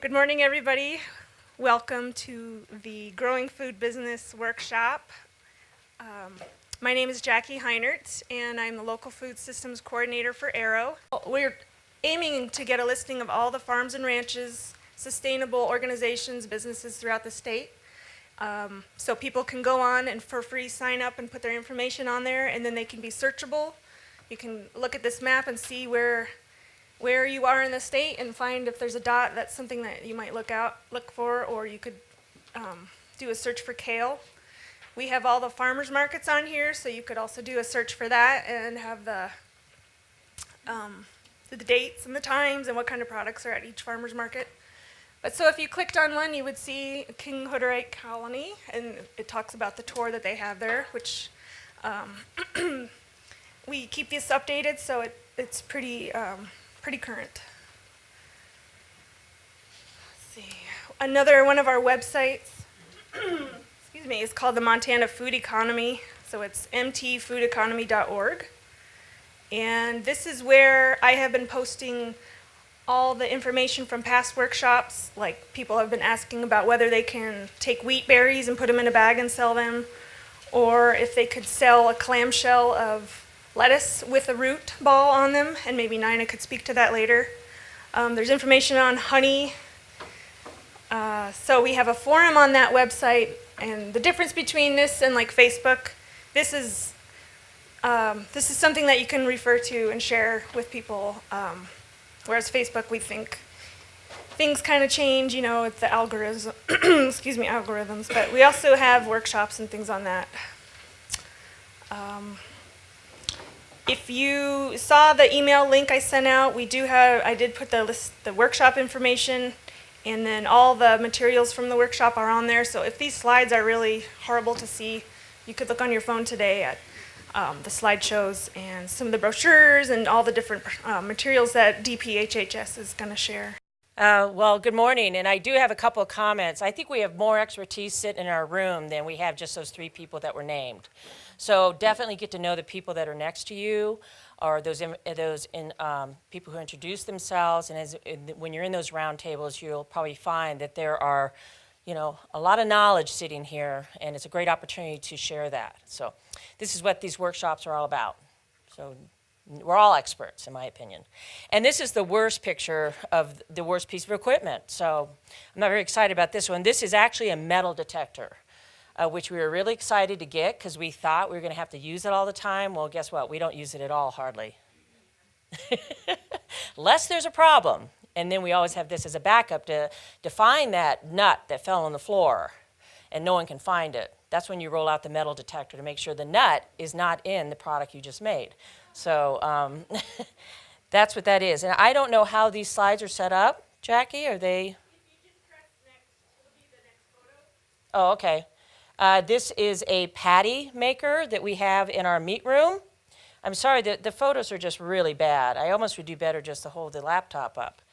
Good morning, everybody. Welcome to the Growing Food Business Workshop. My name is Jackie Heinert, and I'm the Local Food Systems Coordinator for AERO. We're aiming to get a listing of all the farms and ranches, sustainable organizations, businesses throughout the state. So people can go on and for free sign up and put their information on there, and then they can be searchable. You can look at this map and see where you are in the state and find if there's a dot. That's something that you might look for, or you could do a search for kale. We have all the farmers markets on here, so you could also do a search for that and have the dates and the times and what kind of products are at each farmers market. But so if you clicked on one, you would see King Hutterite Colony, and it talks about the tour that they have there, which we keep this updated, so it's pretty current. Let's see. Another one of our websites, excuse me, is called the Montana Food Economy. So it's mtfoodeconomy.org. And this is where I have been posting all the information from past workshops. Like, people have been asking about whether they can take wheat berries and put them in a bag and sell them, or if they could sell a clamshell of lettuce with a root ball on them, and maybe Nina could speak to that later. There's information on honey. So we have a forum on that website, and the difference between this and like Facebook, this is something that you can refer to and share with people, whereas Facebook, we think things kind of change, you know, with the algorithms, algorithms, but we also have workshops and things on that. If you saw the email link I sent out, I did put the workshop information, and then all the materials from the workshop are on there. So if these slides are really horrible to see, you could look on your phone today at the slideshows and some of the brochures and all the different materials that DPHHS is going to share. Well, good morning, and I do have a couple of comments. I think we have more expertise sitting in our room than we have just those 3 people that were named. So definitely get to know the people that are next to you, or those people who introduce themselves. And when you're in those round tables, you'll probably find that there are, a lot of knowledge sitting here, and it's a great opportunity to share that. So this is what these workshops are all about. So we're all experts, in my opinion. And this is the worst picture of the worst piece of equipment. So I'm not very excited about this one. This is actually a metal detector, which we were really excited to get because we thought we were going to have to use it all the time. Well, guess what? We don't use it at all, hardly. Unless there's a problem. And then we always have this as a backup to find that nut that fell on the floor and no one can find it. That's when you roll out the metal detector to make sure the nut is not in the product you just made. So that's what that is. And I don't know how these slides are set up. Jackie, are they? You just press next, it'll be the next photo. Oh, okay. This is a patty maker that we have in our meat room. I'm sorry, the photos are just really bad. I almost would do better just to hold the laptop up.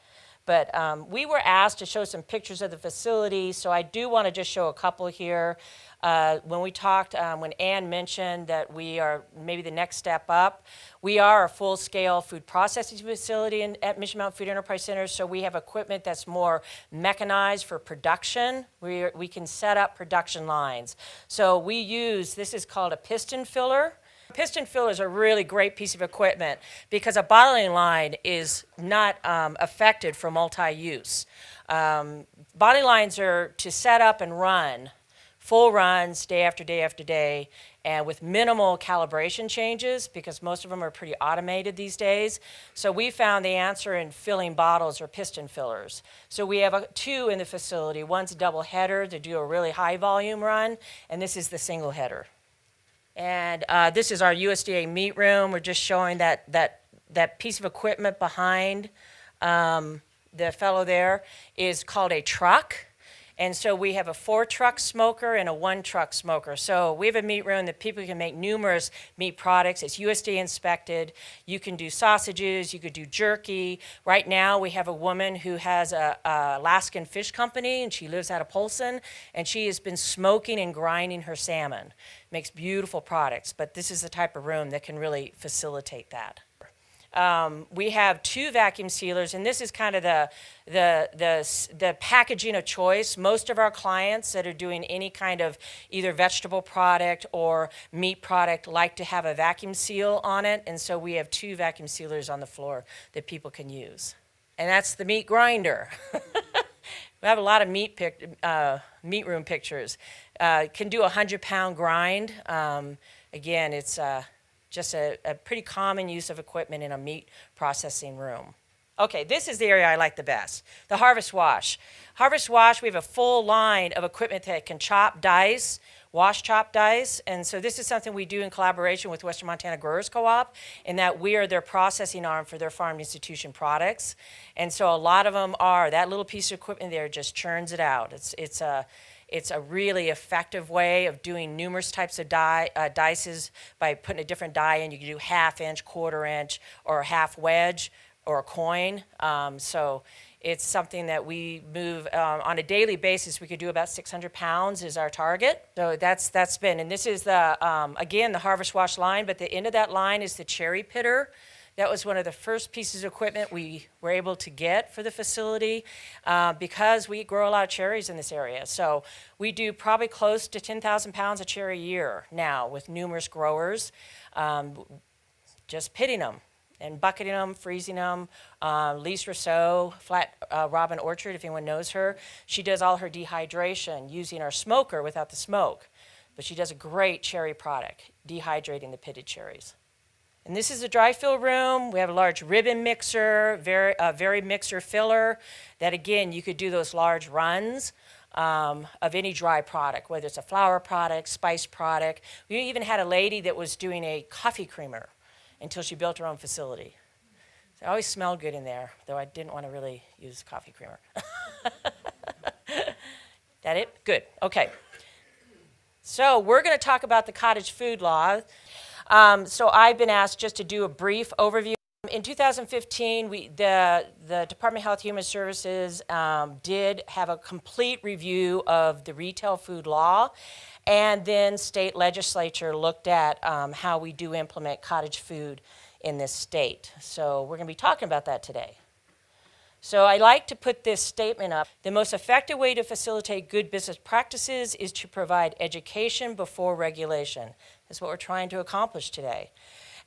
But we were asked to show some pictures of the facility, so I do want to just show a couple here. When we talked, when Ann mentioned that we are maybe the next step up, we are a full-scale food processing facility at Mission Mountain Food Enterprise Center, so we have equipment that's more mechanized for production. We can set up production lines. So this is called a piston filler. Piston filler is a really great piece of equipment because a bottling line is not affected for multi-use. Bottling lines are to set up and run, full runs day after day after day, and with minimal calibration changes because most of them are pretty automated these days. So we found the answer in filling bottles or piston fillers. So we have 2 in the facility. One's a double header to do a really high volume run, and this is the single header. And this is our USDA meat room. We're just showing that piece of equipment behind the fellow there is called a truck. And so we have a 4-truck smoker and a 1-truck smoker. So we have a meat room that people can make numerous meat products. It's USDA inspected. You can do sausages. You could do jerky. Right now we have a woman who has a Alaskan fish company, and she lives out of Polson, and she has been smoking and grinding her salmon. Makes beautiful products, but this is the type of room that can really facilitate that. We have 2 vacuum sealers, and this is kind of the packaging of choice. Most of our clients that are doing any kind of either vegetable product or meat product like to have a vacuum seal on it, and so we have 2 vacuum sealers on the floor that people can use. And that's the meat grinder. We have a lot of meat room pictures. Can do a 100-pound grind. Again, it's just a pretty common use of equipment in a meat processing room. Okay, this is the area I like the best, the Harvest Wash. Harvest Wash, we have a full line of equipment that can chop, dice, wash, chop, dice, and so this is something we do in collaboration with Western Montana Growers Co-op, in that we are their processing arm for their farm institution products. And so a lot of them are, that little piece of equipment there just churns it out. It's a really effective way of doing numerous types of dices by putting a different die in. You can do 1/2 inch, 1/4 inch, or a half wedge, or a coin. So it's something that we move on a daily basis. We could do about 600 pounds is our target. So that's been, and this is the, again, the Harvest Wash line, but the end of that line is the cherry pitter. That was one of the first pieces of equipment we were able to get for the facility because we grow a lot of cherries in this area. So we do probably close to 10,000 pounds of cherry a year now with numerous growers, just pitting them and bucketing them, freezing them. Lise Rousseau, Flat Robin Orchard, if anyone knows her, she does all her dehydration using our smoker without the smoke. But she does a great cherry product, dehydrating the pitted cherries. And this is a dry fill room. We have a large ribbon mixer, very mixer filler, that again, you could do those large runs of any dry product, whether it's a flour product, spice product. We even had a lady that was doing a coffee creamer until she built her own facility. So it always smelled good in there, though I didn't want to really use coffee creamer. That it? Good, okay. So we're gonna talk about the cottage food law. So I've been asked just to do a brief overview. In 2015, the Department of Health and Human Services did have a complete review of the retail food law, and then state legislature looked at how we do implement cottage food in this state. So we're going to be talking about that today. So I like to put this statement up. The most effective way to facilitate good business practices is to provide education before regulation. That's what we're trying to accomplish today.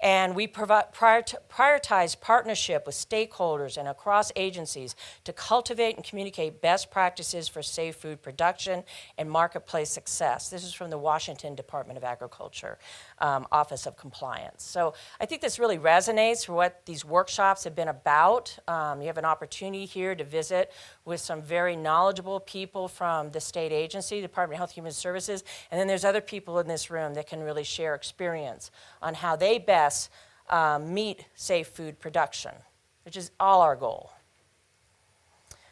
And we prioritize partnership with stakeholders and across agencies to cultivate and communicate best practices for safe food production and marketplace success. This is from the Washington Department of Agriculture, Office of Compliance. So I think this really resonates for what these workshops have been about. You have an opportunity here to visit with some very knowledgeable people from the state agency, Department of Health and Human Services, and then there's other people in this room that can really share experience on how they best meet safe food production, which is all our goal.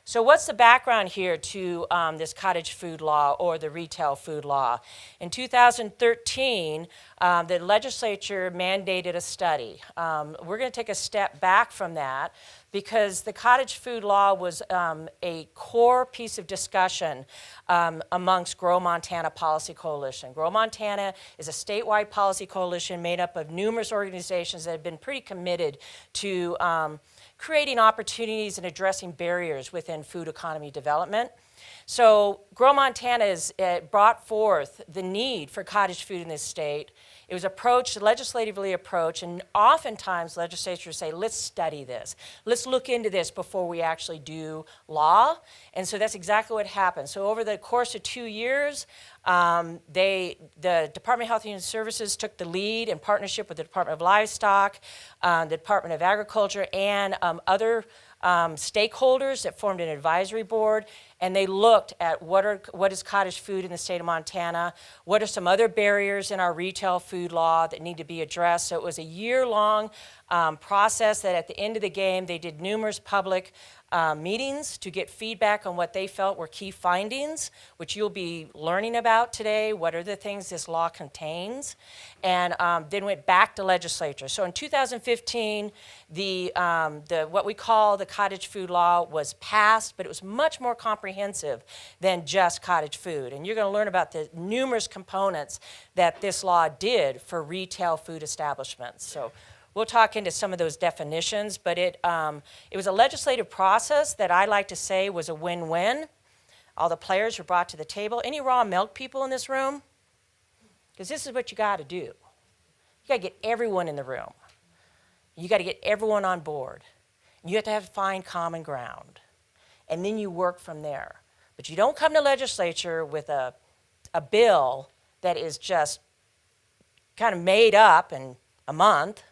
So what's the background here to this cottage food law or the retail food law? In 2013, the legislature mandated a study. We're going to take a step back from that because the cottage food law was a core piece of discussion amongst Grow Montana Policy Coalition. Grow Montana is a statewide policy coalition made up of numerous organizations that have been pretty committed to creating opportunities and addressing barriers within food economy development. So Grow Montana has brought forth the need for cottage food in this state. It was legislatively approached, and oftentimes legislatures say, let's study this. Let's look into this before we actually do law. And so that's exactly what happened. So over the course of 2 years, the Department of Health and Human Services took the lead in partnership with the Department of Livestock, the Department of Agriculture, and other stakeholders that formed an advisory board, and they looked at what is cottage food in the state of Montana, what are some other barriers in our retail food law that need to be addressed. So it was a year-long process that at the end of the game, they did numerous public meetings to get feedback on what they felt were key findings, which you'll be learning about today. What are the things this law contains? And then went back to legislature. So in 2015, what we call the cottage food law was passed, but it was much more comprehensive than just cottage food. And you're going to learn about the numerous components that this law did for retail food establishments. So we'll talk into some of those definitions, but it was a legislative process that I like to say was a win-win. All the players were brought to the table. Any raw milk people in this room? Because this is what you got to do. You got to get everyone in the room. You got to get everyone on board. You have to find common ground. And then you work from there. But you don't come to legislature with a bill that is just kind of made up in a month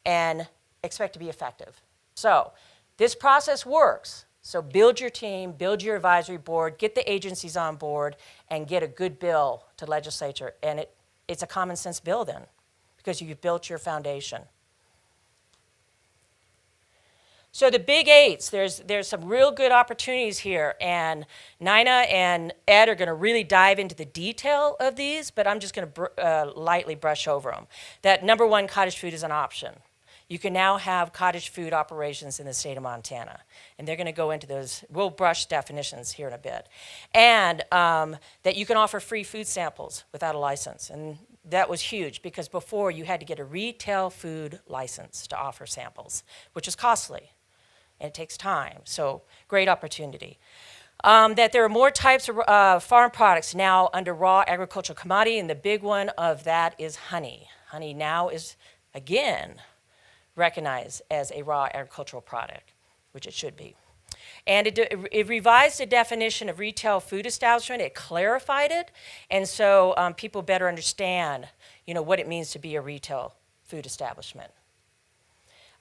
and expect to be effective. So this process works. So build your team, build your advisory board, get the agencies on board, and get a good bill to legislature. And it's a common sense bill then, because you've built your foundation. So the big eights, there's some real good opportunities here, and Nina and Ed are going to really dive into the detail of these, but I'm just going to lightly brush over them. That number one, cottage food is an option. You can now have cottage food operations in the state of Montana, and they're going to go into those. We'll brush definitions here in a bit. And that you can offer free food samples without a license, and that was huge because before you had to get a retail food license to offer samples, which is costly. And it takes time, so great opportunity. That there are more types of farm products now under raw agricultural commodity, and the big one of that is honey. Honey now is, again, recognized as a raw agricultural product, which it should be. And it revised the definition of retail food establishment. It clarified it, and so people better understand, what it means to be a retail food establishment.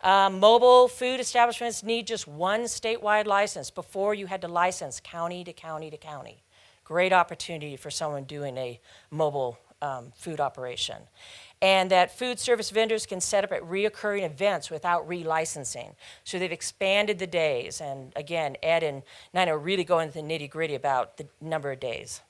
Mobile food establishments need just one statewide license. Before, you had to license county to county to county. Great opportunity for someone doing a mobile food operation. And that food service vendors can set up at reoccurring events without relicensing. So they've expanded the days. And again, Ed and Nina really go into the nitty-gritty about the number of days.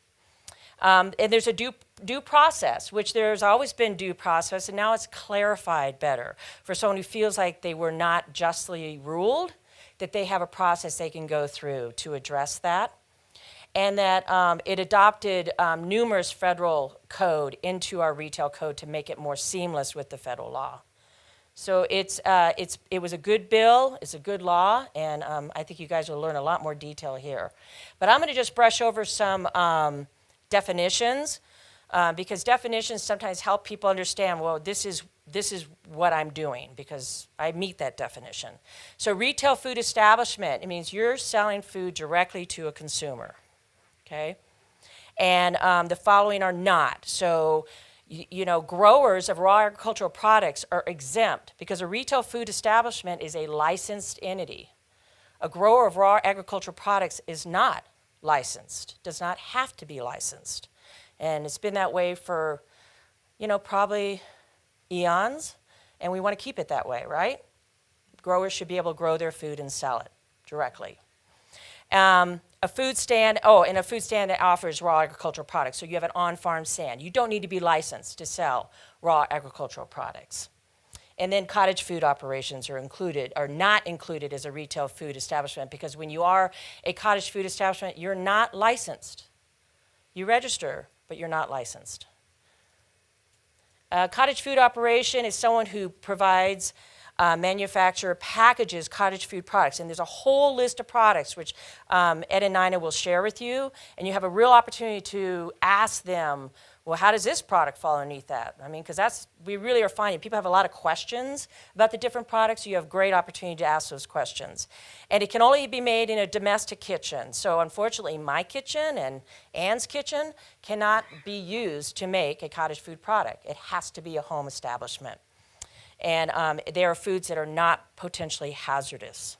And there's a due process, which there's always been due process, and now it's clarified better for someone who feels like they were not justly ruled, that they have a process they can go through to address that. And that it adopted numerous federal code into our retail code to make it more seamless with the federal law. So it was a good bill, it's a good law, and I think you guys will learn a lot more detail here. But I'm going to just brush over some definitions, because definitions sometimes help people understand, well, this is what I'm doing, because I meet that definition. So retail food establishment, it means you're selling food directly to a consumer, okay? And the following are not. So, growers of raw agricultural products are exempt because a retail food establishment is a licensed entity. A grower of raw agricultural products is not licensed, does not have to be licensed. And it's been that way for, probably eons, and we want to keep it that way, right? Growers should be able to grow their food and sell it directly. A food stand that offers raw agricultural products, so you have an on-farm stand. You don't need to be licensed to sell raw agricultural products. And then cottage food operations are not included as a retail food establishment, because when you are a cottage food establishment, you're not licensed. You register, but you're not licensed. A cottage food operation is someone who provides, packages cottage food products. And there's a whole list of products which Ed and Nina will share with you. And you have a real opportunity to ask them, well, how does this product fall underneath that? I mean, because we really are finding people have a lot of questions about the different products. You have great opportunity to ask those questions. And it can only be made in a domestic kitchen. So unfortunately, my kitchen and Ann's kitchen cannot be used to make a cottage food product. It has to be a home establishment. And there are foods that are not potentially hazardous.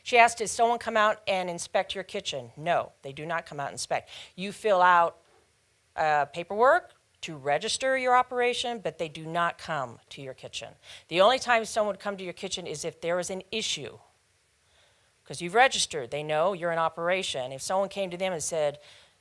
She asked, does someone come out and inspect your kitchen? No, they do not come out and inspect. You fill out paperwork to register your operation, but they do not come to your kitchen. The only time someone would come to your kitchen is if there is an issue, because you've registered. They know you're in operation. If someone came to them and said,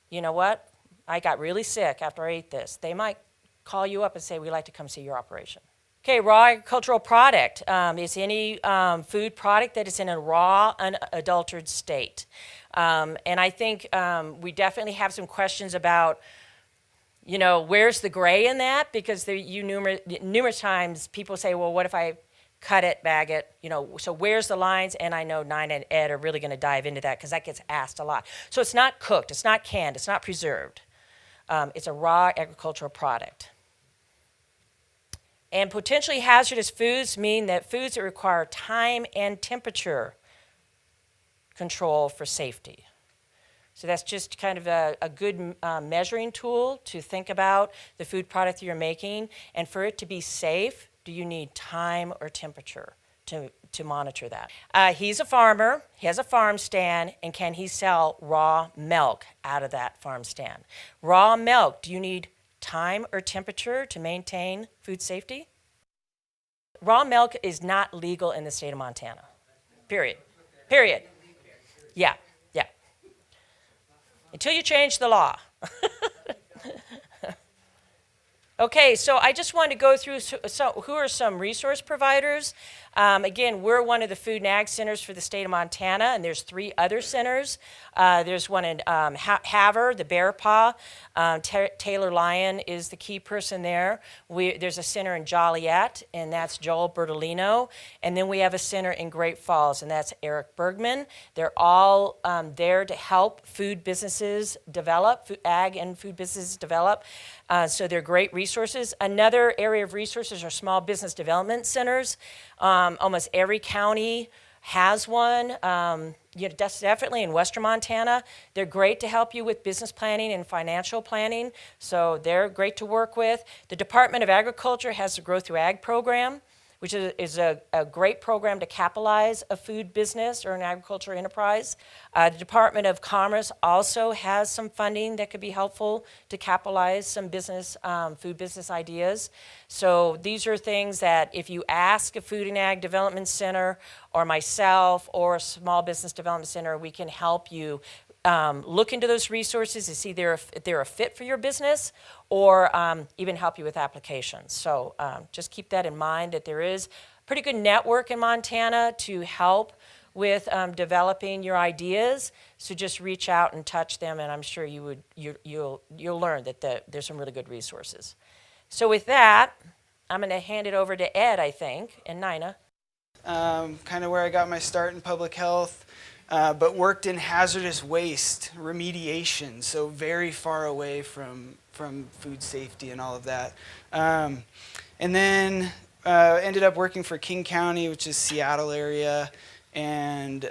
you know what, I got really sick after I ate this, they might call you up and say, we'd like to come see your operation. Okay, raw agricultural product is any food product that is in a raw, unadulterated state. And I think we definitely have some questions about You know, where's the gray in that? Because numerous times people say, well, what if I cut it, bag it, you know, so where's the lines? And I know Nina and Ed are really going to dive into that because that gets asked a lot. So it's not cooked, it's not canned, it's not preserved. It's a raw agricultural product. And potentially hazardous foods mean that foods that require time and temperature control for safety. So that's just kind of a good measuring tool to think about the food product that you're making. And for it to be safe, do you need time or temperature to monitor that? He's a farmer, he has a farm stand, and can he sell raw milk out of that farm stand? Raw milk, do you need time or temperature to maintain food safety? Raw milk is not legal in the state of Montana, period. Period. Yeah. Until you change the law. Okay, so I just wanted to go through who are some resource providers. Again, we're one of the food and ag centers for the state of Montana, and there's 3 other centers. There's one in Havre, the Bear Paw. Taylor Lyon is the key person there. There's a center in Joliet, and that's Joel Bertolino. And then we have a center in Great Falls, and that's Eric Bergman. They're all there to help food businesses develop, ag and food businesses develop. So they're great resources. Another area of resources are small business development centers. Almost every county has one. Definitely in Western Montana. They're great to help you with business planning and financial planning. So they're great to work with. The Department of Agriculture has the Grow Through Ag program, which is a great program to capitalize a food business or an agriculture enterprise. The Department of Commerce also has some funding that could be helpful to capitalize some business, food business ideas. So these are things that if you ask a Food and Ag Development Center or myself or a Small Business Development Center, we can help you look into those resources to see if they're a fit for your business or even help you with applications. So just keep that in mind, that there is a pretty good network in Montana to help with developing your ideas. So just reach out and touch them, and I'm sure you'll learn that there's some really good resources. So with that, I'm going to hand it over to Ed, I think, and Nina. Kind of where I got my start in public health. But worked in hazardous waste remediation, so very far away from food safety and all of that. And then ended up working for King County, which is Seattle area, and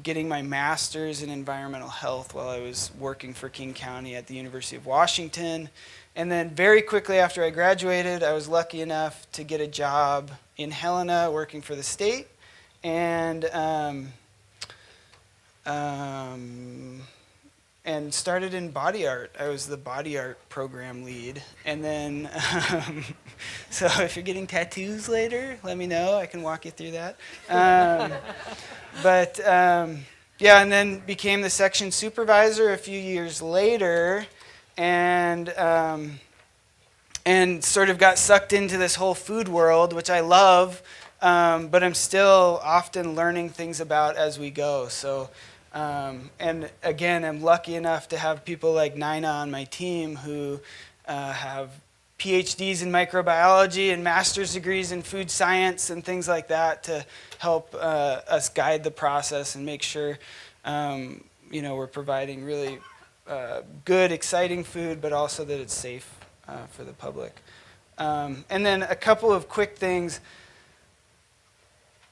getting my master's in environmental health while I was working for King County at the University of Washington. And then very quickly after I graduated, I was lucky enough to get a job in Helena working for the state. And started in body art. I was the body art program lead. And then, so if you're getting tattoos later, let me know. I can walk you through that. Yeah, and then became the section supervisor a few years later, and sort of got sucked into this whole food world, which I love, but I'm still often learning things about as we go. So. And again, I'm lucky enough to have people like Nina on my team who have PhDs in microbiology and master's degrees in food science and things like that to help us guide the process and make sure we're providing really good, exciting food, but also that it's safe for the public. And then a couple of quick things.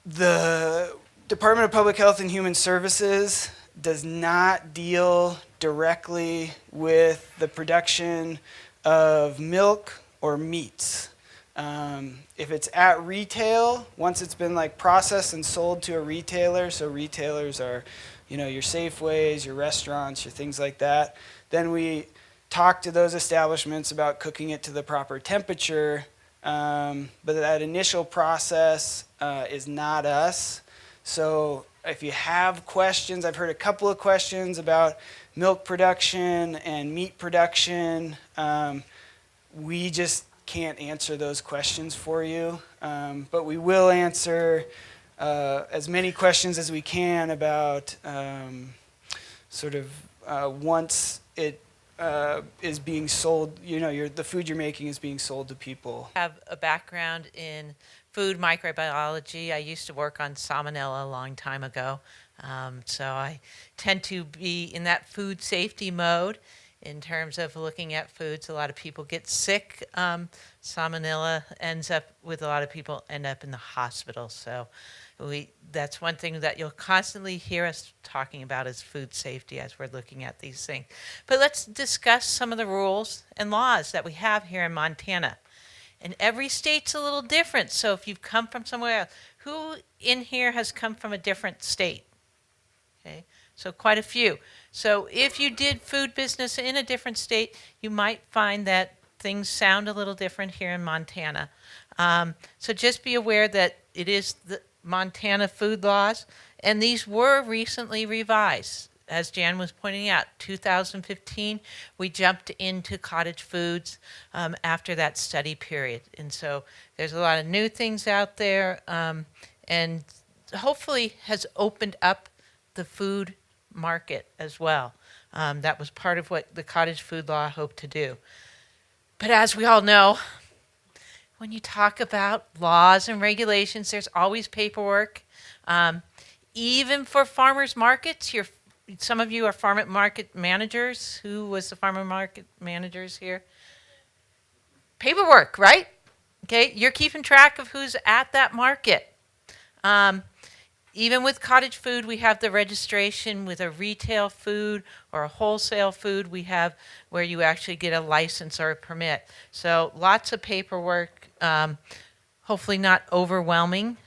The Department of Public Health and Human Services does not deal directly with the production of milk or meats. If it's at retail, once it's been processed and sold to a retailer, so retailers are, your Safeways, your restaurants, your things like that, then we talk to those establishments about cooking it to the proper temperature. But that initial process is not us. So if you have questions, I've heard a couple of questions about milk production and meat production. We just can't answer those questions for you, but we will answer as many questions as we can about once it is being sold, the food you're making is being sold to people. Have a background in food microbiology. I used to work on salmonella a long time ago. So I tend to be in that food safety mode in terms of looking at foods. A lot of people get sick. Salmonella ends up with a lot of people end up in the hospital. So that's one thing that you'll constantly hear us talking about is food safety as we're looking at these things. But let's discuss some of the rules and laws that we have here in Montana. And every state's a little different. So if you've come from somewhere else, who in here has come from a different state? Okay, so quite a few. So if you did food business in a different state, you might find that things sound a little different here in Montana. So just be aware that it is the Montana food laws, and these were recently revised. As Jan was pointing out, 2015, we jumped into cottage foods after that study period. And so there's a lot of new things out there, and hopefully has opened up the food market as well. That was part of what the cottage food law hoped to do. But as we all know, when you talk about laws and regulations, there's always paperwork. Even for farmers markets, some of you are farmer market managers. Who was the farmer market managers here? Paperwork, right? Okay, you're keeping track of who's at that market. Even with cottage food, we have the registration. With a retail food or a wholesale food, we have where you actually get a license or a permit. So lots of paperwork, hopefully not overwhelming,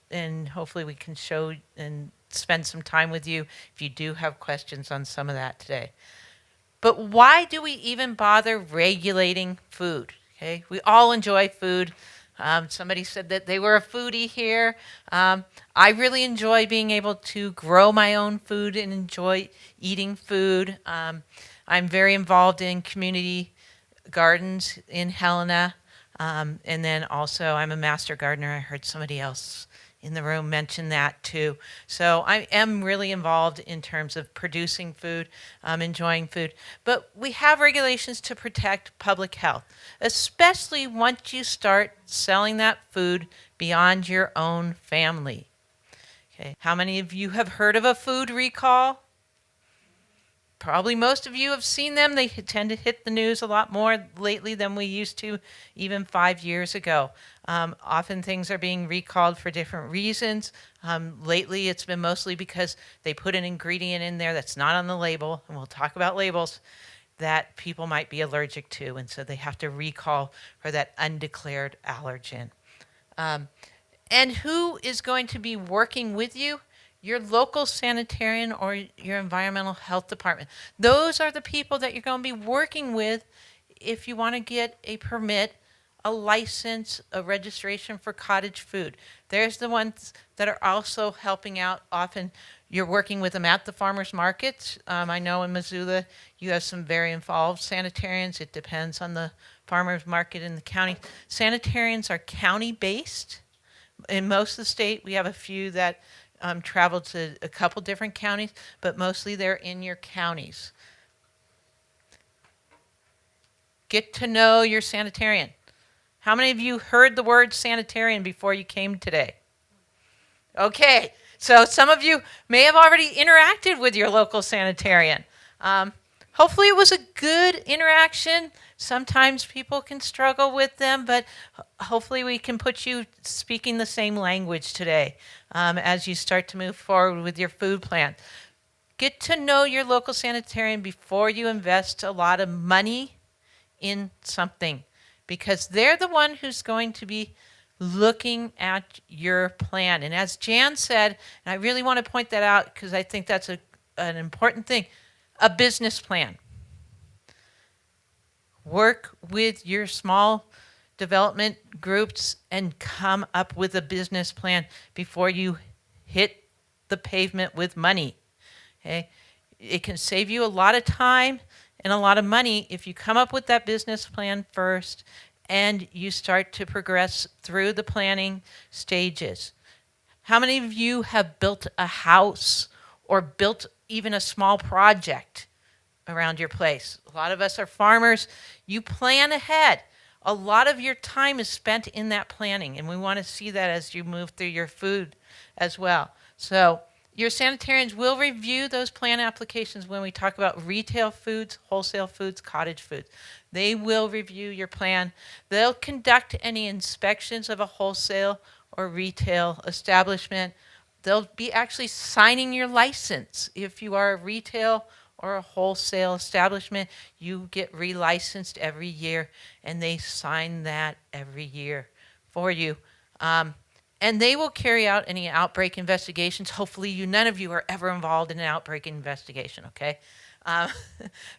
and hopefully we can show and spend some time with you if you do have questions on some of that today. But why do we even bother regulating food? Okay, we all enjoy food. Somebody said that they were a foodie here. I really enjoy being able to grow my own food and enjoy eating food. I'm very involved in community gardens in Helena. And then also I'm a master gardener. I heard somebody else in the room mention that too. So I am really involved in terms of producing food, enjoying food. But we have regulations to protect public health, especially once you start selling that food beyond your own family. Okay. How many of you have heard of a food recall? Probably most of you have seen them. They tend to hit the news a lot more lately than we used to even 5 years ago. Often things are being recalled for different reasons. Lately it's been mostly because they put an ingredient in there that's not on the label, and we'll talk about labels, that people might be allergic to, and so they have to recall for that undeclared allergen. And who is going to be working with you? Your local sanitarian or your environmental health department. Those are the people that you're going to be working with if you want to get a permit, a license, a registration for cottage food. There's the ones that are also helping out. Often you're working with them at the farmers markets. I know in Missoula you have some very involved sanitarians. It depends on the farmers market in the county. Sanitarians are county-based. In most of the state, we have a few that travel to a couple different counties, but mostly they're in your counties. Get to know your sanitarian. How many of you heard the word sanitarian before you came today? Okay, so some of you may have already interacted with your local sanitarian. Hopefully it was a good interaction. Sometimes people can struggle with them, but hopefully we can put you speaking the same language today as you start to move forward with your food plan. Get to know your local sanitarian before you invest a lot of money in something, because they're the one who's going to be looking at your plan. And as Jan said, and I really want to point that out because I think that's an important thing, a business plan. Work with your small development groups and come up with a business plan before you hit the pavement with money. Okay? It can save you a lot of time and a lot of money if you come up with that business plan first and you start to progress through the planning stages. How many of you have built a house or built even a small project around your place. A lot of us are farmers. You plan ahead. A lot of your time is spent in that planning, and we want to see that as you move through your food as well. So your sanitarians will review those plan applications when we talk about retail foods, wholesale foods, cottage foods. They will review your plan. They'll conduct any inspections of a wholesale or retail establishment. They'll be actually signing your license. If you are a retail or a wholesale establishment, you get relicensed every year, and they sign that every year for you. And they will carry out any outbreak investigations. Hopefully, none of you are ever involved in an outbreak investigation, okay?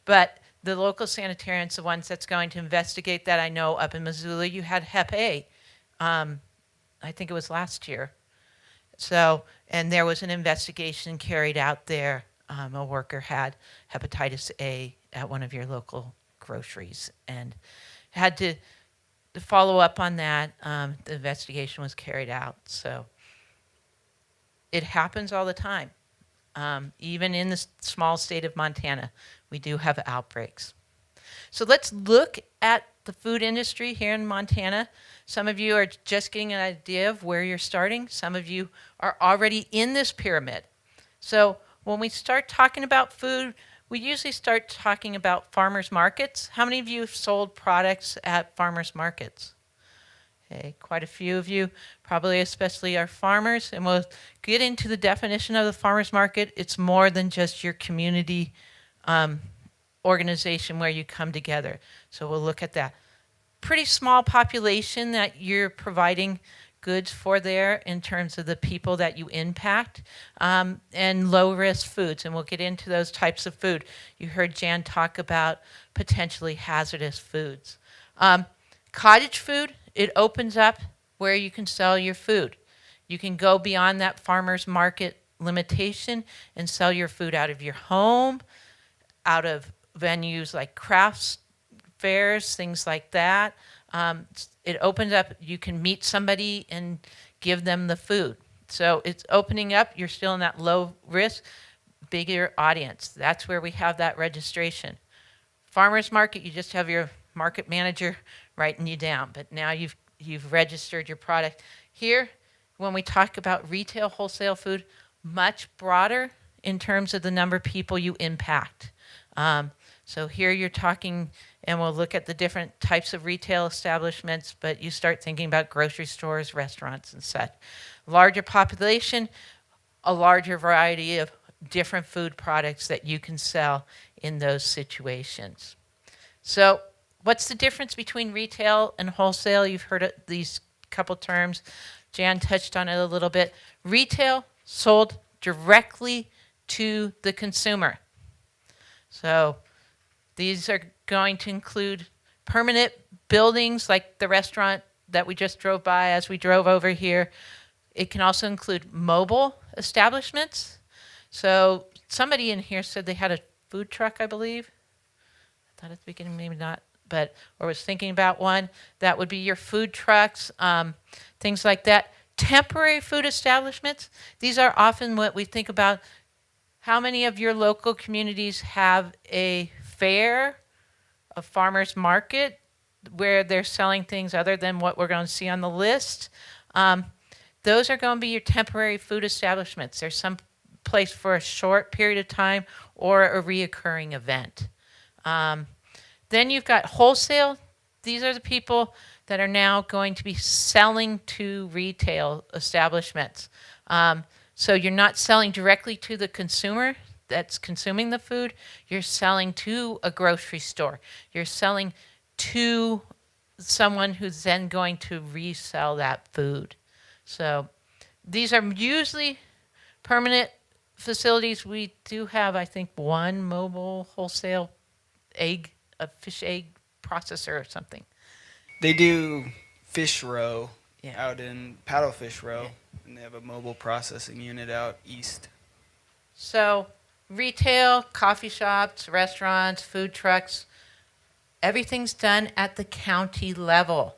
But the local sanitarians, the ones that's going to investigate that, I know up in Missoula, you had Hep A. I think it was last year. So, and there was an investigation carried out there. A worker had hepatitis A at one of your local groceries and had to follow up on that. The investigation was carried out. So it happens all the time. Even in the small state of Montana, we do have outbreaks. So let's look at the food industry here in Montana. Some of you are just getting an idea of where you're starting. Some of you are already in this pyramid. So when we start talking about food, we usually start talking about farmers markets. How many of you have sold products at farmers markets? Okay, quite a few of you, probably especially our farmers. And we'll get into the definition of the farmers market. It's more than just your community organization where you come together. So we'll look at that. Pretty small population that you're providing goods for there in terms of the people that you impact, and low-risk foods, and we'll get into those types of food. You heard Jan talk about potentially hazardous foods. Cottage food, it opens up where you can sell your food. You can go beyond that farmer's market limitation and sell your food out of your home, out of venues like crafts fairs, things like that. It opens up, you can meet somebody and give them the food. So it's opening up, you're still in that low risk, bigger audience. That's where we have that registration. Farmers market, you just have your market manager writing you down, but now you've registered your product. Here, when we talk about retail wholesale food, much broader in terms of the number of people you impact. So here you're talking, and we'll look at the different types of retail establishments, but you start thinking about grocery stores, restaurants, and such. Larger population, a larger variety of different food products that you can sell in those situations. So what's the difference between retail and wholesale? You've heard these couple terms. Jan touched on it a little bit. Retail, sold directly to the consumer. So these are going to include permanent buildings like the restaurant that we just drove by as we drove over here. It can also include mobile establishments. So somebody in here said they had a food truck, I believe. I thought at the beginning, maybe not, but or was thinking about one. That would be your food trucks, things like that. Temporary food establishments. These are often what we think about. How many of your local communities have a fair, a farmer's market, where they're selling things other than what we're going to see on the list? Those are going to be your temporary food establishments. There's some place for a short period of time or a reoccurring event. Then you've got wholesale. These are the people that are now going to be selling to retail establishments. So you're not selling directly to the consumer that's consuming the food. You're selling to a grocery store. You're selling to someone who's then going to resell that food. So these are usually permanent facilities. We do have, I think, one mobile wholesale egg, a fish egg processor or something. They do fish row Yeah. out in Paddlefish Row, and they have a mobile processing unit out east. So retail, coffee shops, restaurants, food trucks, everything's done at the county level.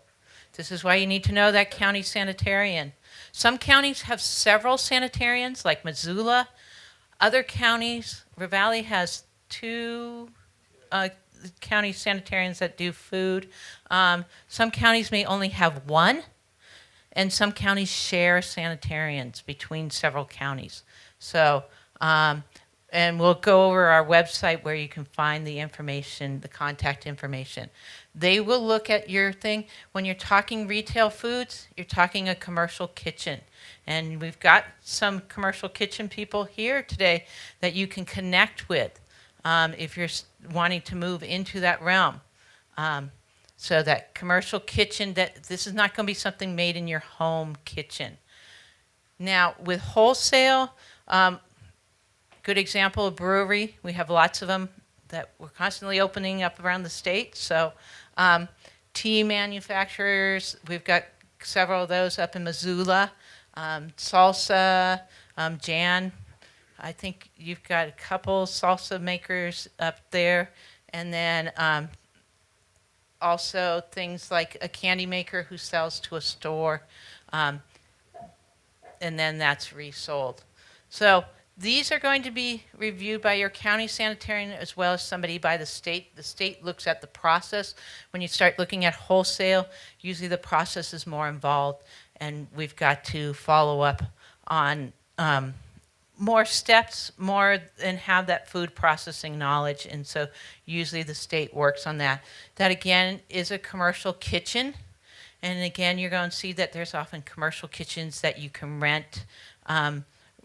This is why you need to know that county sanitarian. Some counties have several sanitarians, like Missoula. Other counties, Ravalli has 2, county sanitarians that do food. Some counties may only have one, and some counties share sanitarians between several counties. So, and we'll go over our website where you can find the information, the contact information. They will look at your thing. When you're talking retail foods, you're talking a commercial kitchen. And we've got some commercial kitchen people here today that you can connect with if you're wanting to move into that realm. So that commercial kitchen, that this is not going to be something made in your home kitchen. Now, with wholesale, good example, a brewery. We have lots of them that we're constantly opening up around the state. So tea manufacturers, we've got several of those up in Missoula. Salsa, Jan, I think you've got a couple salsa makers up there. And then also things like a candy maker who sells to a store. And then that's resold. So these are going to be reviewed by your county sanitarian as well as somebody by the state. The state looks at the process. When you start looking at wholesale, usually the process is more involved, and we've got to follow up on more steps, and have that food processing knowledge. And so usually the state works on that. That again is a commercial kitchen. And again, you're going to see that there's often commercial kitchens that you can rent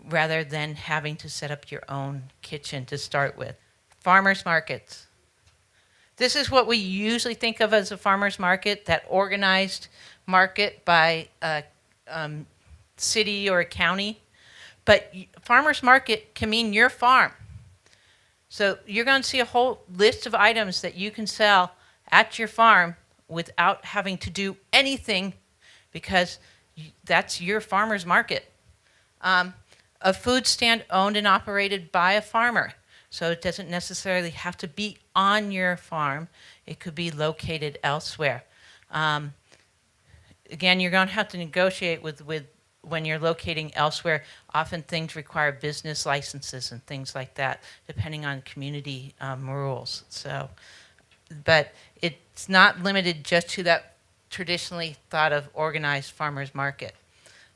rather than having to set up your own kitchen to start with. Farmers markets. This is what we usually think of as a farmers market, that organized market by a city or a county. But farmers market can mean your farm. So you're going to see a whole list of items that you can sell at your farm without having to do anything, because that's your farmer's market. A food stand owned and operated by a farmer. So it doesn't necessarily have to be on your farm. It could be located elsewhere. Again, you're going to have to negotiate with when you're locating elsewhere. Often things require business licenses and things like that, depending on community rules. So, but it's not limited just to that traditionally thought of organized farmers market.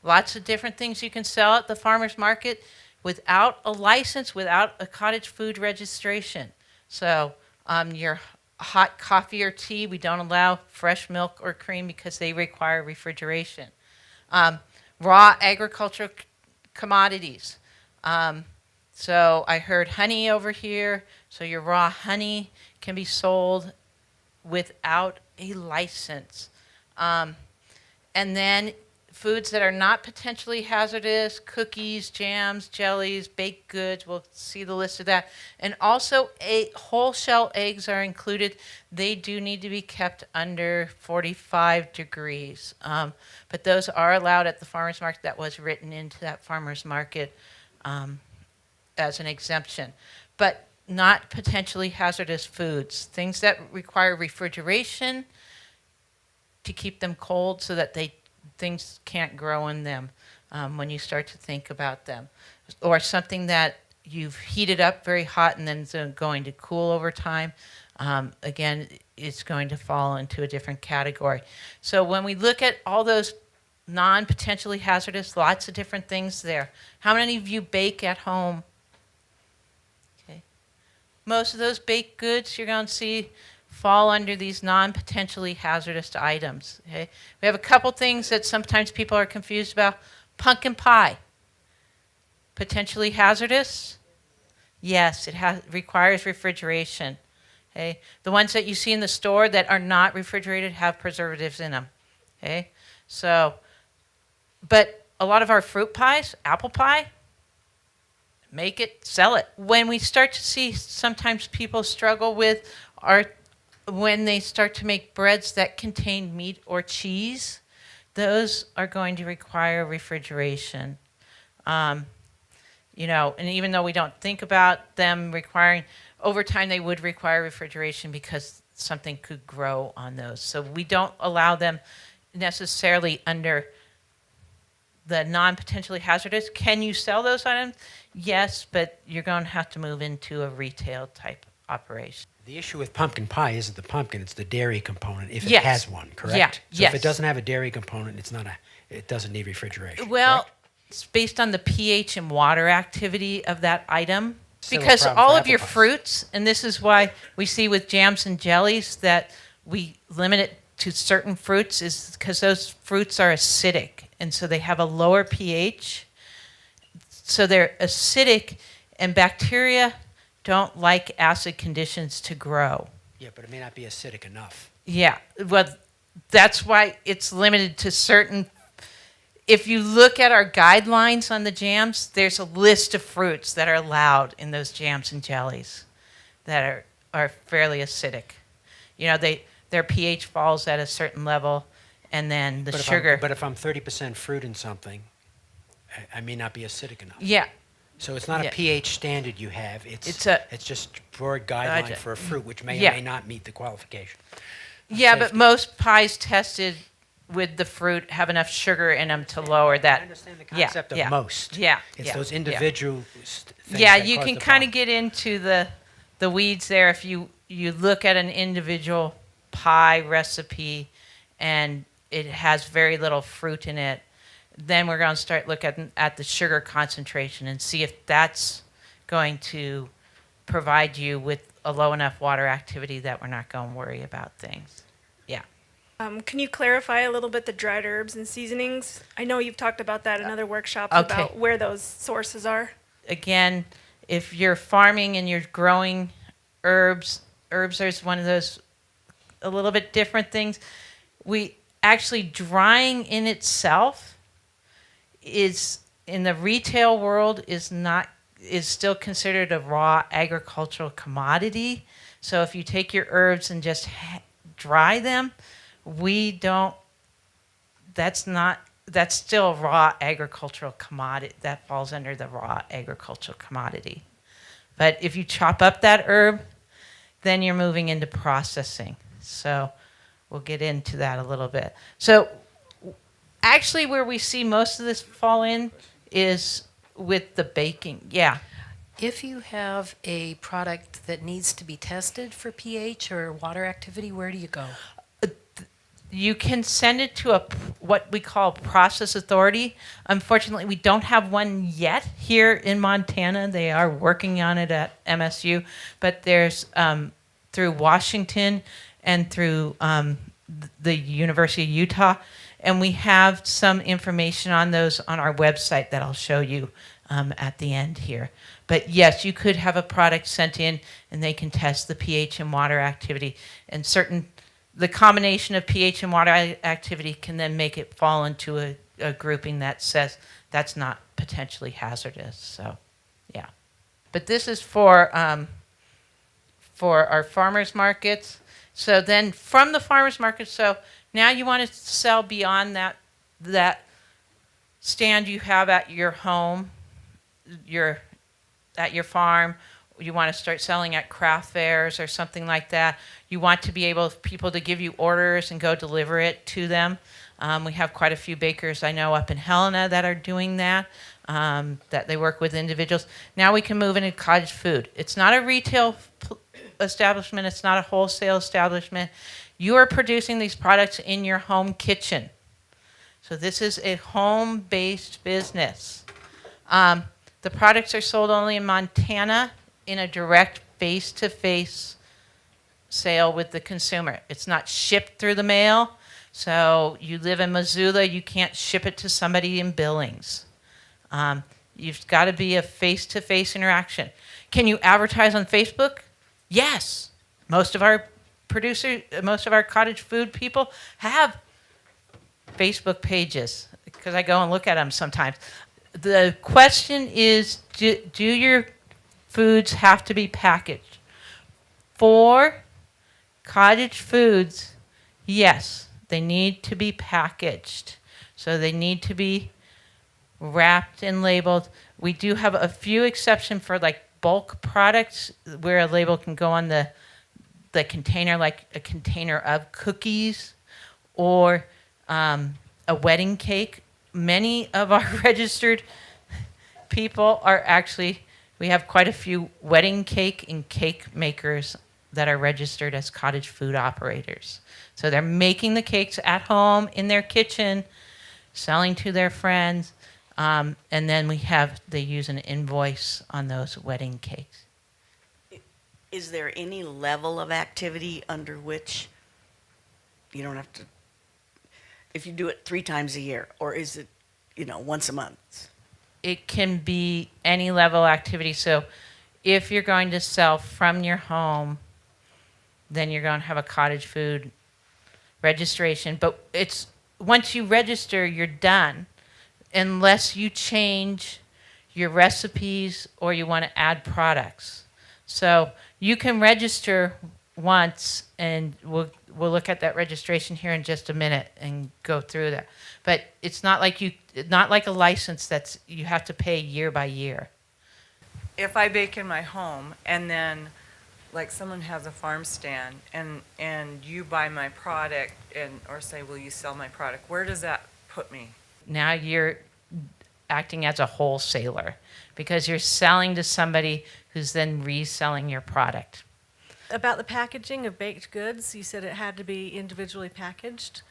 Lots of different things you can sell at the farmers market without a license, without a cottage food registration. So your hot coffee or tea, we don't allow fresh milk or cream because they require refrigeration. Raw agricultural commodities. So I heard honey over here. So your raw honey can be sold without a license. And then foods that are not potentially hazardous, cookies, jams, jellies, baked goods, we'll see the list of that. And also whole shell eggs are included. They do need to be kept under 45 degrees. But those are allowed at the farmer's market. That was written into that farmer's market as an exemption. But not potentially hazardous foods, things that require refrigeration to keep them cold so that things can't grow in them when you start to think about them. Or something that you've heated up very hot and then it's going to cool over time. Again, it's going to fall into a different category. So when we look at all those non-potentially hazardous, lots of different things there. How many of you bake at home? Okay. Most of those baked goods you're going to see fall under these non-potentially hazardous items. Okay? We have a couple things that sometimes people are confused about. Pumpkin pie, potentially hazardous? Yes, it requires refrigeration. Okay? The ones that you see in the store that are not refrigerated have preservatives in them. Okay? So, but a lot of our fruit pies, apple pie, make it, sell it. When we start to see sometimes people struggle with when they start to make breads that contain meat or cheese, those are going to require refrigeration. And even though we don't think about them requiring, over time they would require refrigeration because something could grow on those. So we don't allow them necessarily under the non-potentially hazardous. Can you sell those items? Yes, but you're going to have to move into a retail type operation. The issue with pumpkin pie isn't the pumpkin; it's the dairy component. If it Yes. has one, correct? Yeah, So yes. if it doesn't have a dairy component, it doesn't need refrigeration. Well, correct? it's based on the pH and water activity of that item. Still a Because problem all for of your apple pies. fruits, and this is why we see with jams and jellies that we limit it to certain fruits, is because those fruits are acidic. And so they have a lower pH. So they're acidic, and bacteria don't like acid conditions to grow. Yeah, but it may not be acidic enough. Yeah, well, that's why it's limited to certain. If you look at our guidelines on the jams, there's a list of fruits that are allowed in those jams and jellies that are fairly acidic. You know, their pH falls at a certain level, and then the But sugar. But if I'm 30% fruit in something, I may not be acidic enough. Yeah, So it's not Yeah. a pH standard you have. It's a- It's just broad guideline Gotcha. for a fruit, which may Yeah. or may not meet the qualification. yeah, but safety. most pies tested with the fruit have enough sugar in them to lower that. I understand the Yeah, concept of yeah. most. Yeah, It's yeah, those yeah. individual things Yeah, that you cause can the kind of problem. get into the weeds there if you look at an individual pie recipe and it has very little fruit in it. Then we're going to start looking at the sugar concentration and see if that's going to provide you with a low enough water activity that we're not going to worry about things. Yeah. Can you clarify a little bit the dried herbs and seasonings? I know you've talked about that in other workshops Okay. about where those sources are. Again, if you're farming and you're growing herbs are one of those a little bit different things. We actually drying in itself is in the retail world is still considered a raw agricultural commodity. So if you take your herbs and just dry them, that's still a raw agricultural commodity. That falls under the raw agricultural commodity. But if you chop up that herb, then you're moving into processing. So we'll get into that a little bit. So actually where we see most of this fall in is with the baking. Yeah. If you have a product that needs to be tested for pH or water activity, where do you go? You can send it to what we call process authority. Unfortunately, we don't have one yet here in Montana. They are working on it at MSU, but there's through Washington and through the University of Utah, and we have some information on those on our website that I'll show you at the end here. But yes, you could have a product sent in, and they can test the pH and water activity, and the combination of pH and water activity can then make it fall into a grouping that says that's not potentially hazardous. So, yeah. But this is for our farmers markets. So then from the farmers market, so now you want to sell beyond that stand you have at your home, at your farm. You want to start selling at craft fairs or something like that. You want to be able people to give you orders and go deliver it to them. We have quite a few bakers I know up in Helena that are doing that they work with individuals. Now we can move into cottage food. It's not a retail establishment. It's not a wholesale establishment. You are producing these products in your home kitchen. So this is a home-based business. The products are sold only in Montana in a direct face-to-face sale with the consumer. It's not shipped through the mail. So you live in Missoula, you can't ship it to somebody in Billings. You've got to be a face-to-face interaction. Can you advertise on Facebook? Yes. Most of our cottage food people have Facebook pages because I go and look at them sometimes. The question is, do your foods have to be packaged? For cottage foods, yes, they need to be packaged. So they need to be wrapped and labeled. We do have a few exceptions for like bulk products where a label can go on the container, like a container of cookies or a wedding cake. Many of our registered people are actually, we have quite a few wedding cake and cake makers that are registered as cottage food operators. So they're making the cakes at home in their kitchen, selling to their friends, and then they use an invoice on those wedding cakes. Is there any level of activity under which you don't have to, if you do it 3 times a year, or is it, once a month? It can be any level activity. So if you're going to sell from your home, then you're going to have a cottage food registration. But once you register, you're done, unless you change your recipes or you want to add products. So you can register once, and we'll look at that registration here in just a minute and go through that. But it's not like a license that's you have to pay year by year. If I bake in my home and then like someone has a farm stand and you buy my product or say, will you sell my product, where does that put me? Now you're acting as a wholesaler because you're selling to somebody who's then reselling your product. About the packaging of baked goods, you said it had to be individually packaged.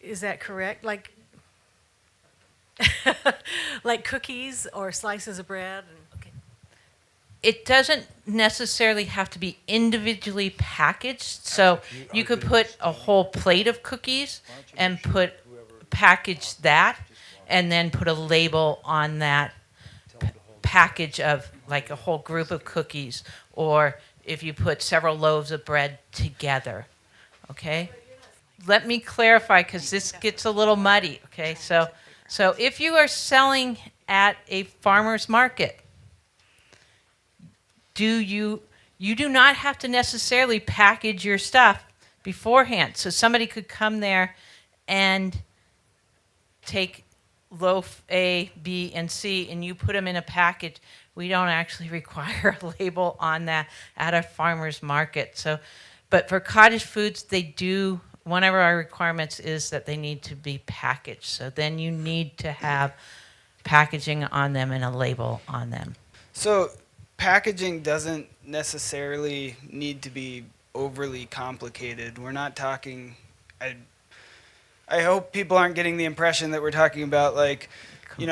Is that correct? Like like cookies or slices of bread? It doesn't necessarily have to be individually packaged. So you could put a whole plate of cookies and package that and then put a label on that package of like a whole group of cookies, or if you put several loaves of bread together. Okay? Let me clarify because this gets a little muddy. Okay? So if you are selling at a farmer's market, you do not have to necessarily package your stuff beforehand. So somebody could come there and take loaf A, B, and C, and you put them in a package. We don't actually require a label on that at a farmer's market. So, but for cottage foods, they do. One of our requirements is that they need to be packaged. So then you need to have packaging on them and a label on them. So packaging doesn't necessarily need to be overly complicated. We're not talking, I hope people aren't getting the impression that we're talking about like,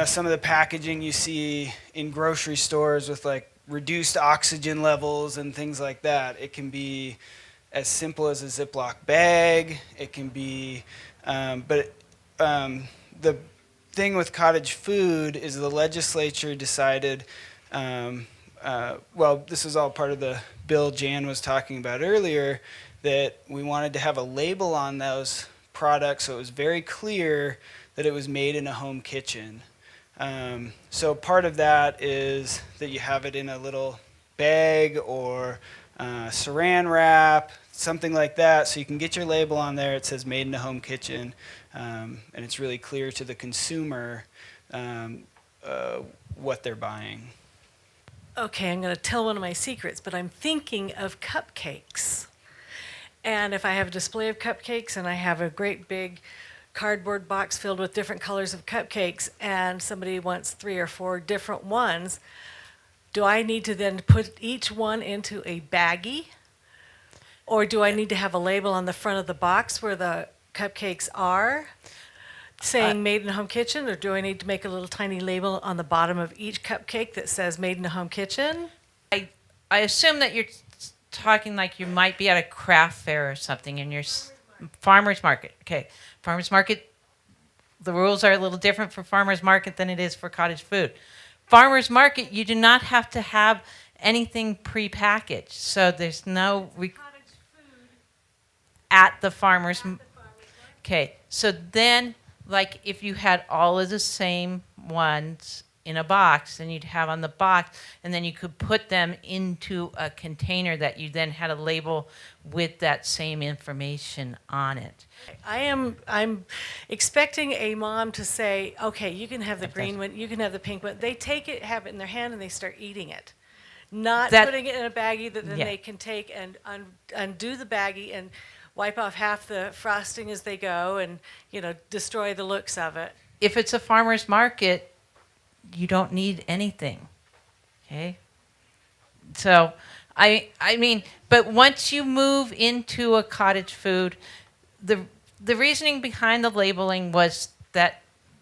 some of the packaging you see in grocery stores with like reduced oxygen levels and things like that. It can be as simple as a Ziploc bag. It can be, but the thing with cottage food is the legislature decided, this is all part of the bill Jan was talking about earlier, that we wanted to have a label on those products so it was very clear that it was made in a home kitchen. So part of that is that you have it in a little bag or saran wrap, something like that, so you can get your label on there. It says made in a home kitchen, and it's really clear to the consumer what they're buying. Okay, I'm going to tell one of my secrets, but I'm thinking of cupcakes. And if I have a display of cupcakes and I have a great big cardboard box filled with different colors of cupcakes and somebody wants 3 or 4 different ones, do I need to then put each one into a baggie? Or do I need to have a label on the front of the box where the cupcakes are saying made in a home kitchen? Or do I need to make a little tiny label on the bottom of each cupcake that says made in a home kitchen? I assume that you're talking like you might be at a craft fair or something in your farmer's market. Okay, farmer's market, the rules are a little different for farmer's market than it is for cottage food. Farmer's market, you do not have to have anything prepackaged. So there's no at the farmer's. Okay, so then like if you had all of the same ones in a box, then you'd have on the box, and then you could put them into a container that you then had a label with that same information on it. I'm expecting a mom to say, okay, you can have the green one, you can have the pink one. They take it, have it in their hand, and they start eating it. Not putting it in a baggie that then they can take and undo the baggie and wipe off half the frosting as they go and, destroy the looks of it. If it's a farmer's market, you don't need anything, okay? So I mean, but once you move into a cottage food, the reasoning behind the labeling was that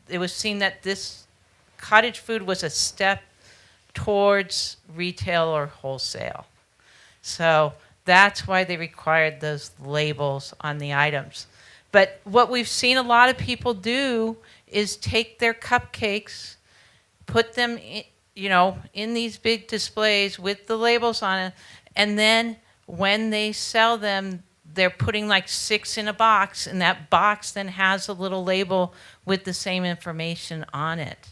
it was seen that this cottage food was a step towards retail or wholesale. So that's why they required those labels on the items. But what we've seen a lot of people do is take their cupcakes, put them in these big displays with the labels on it, and then when they sell them, they're putting like 6 in a box, and that box then has a little label with the same information on it,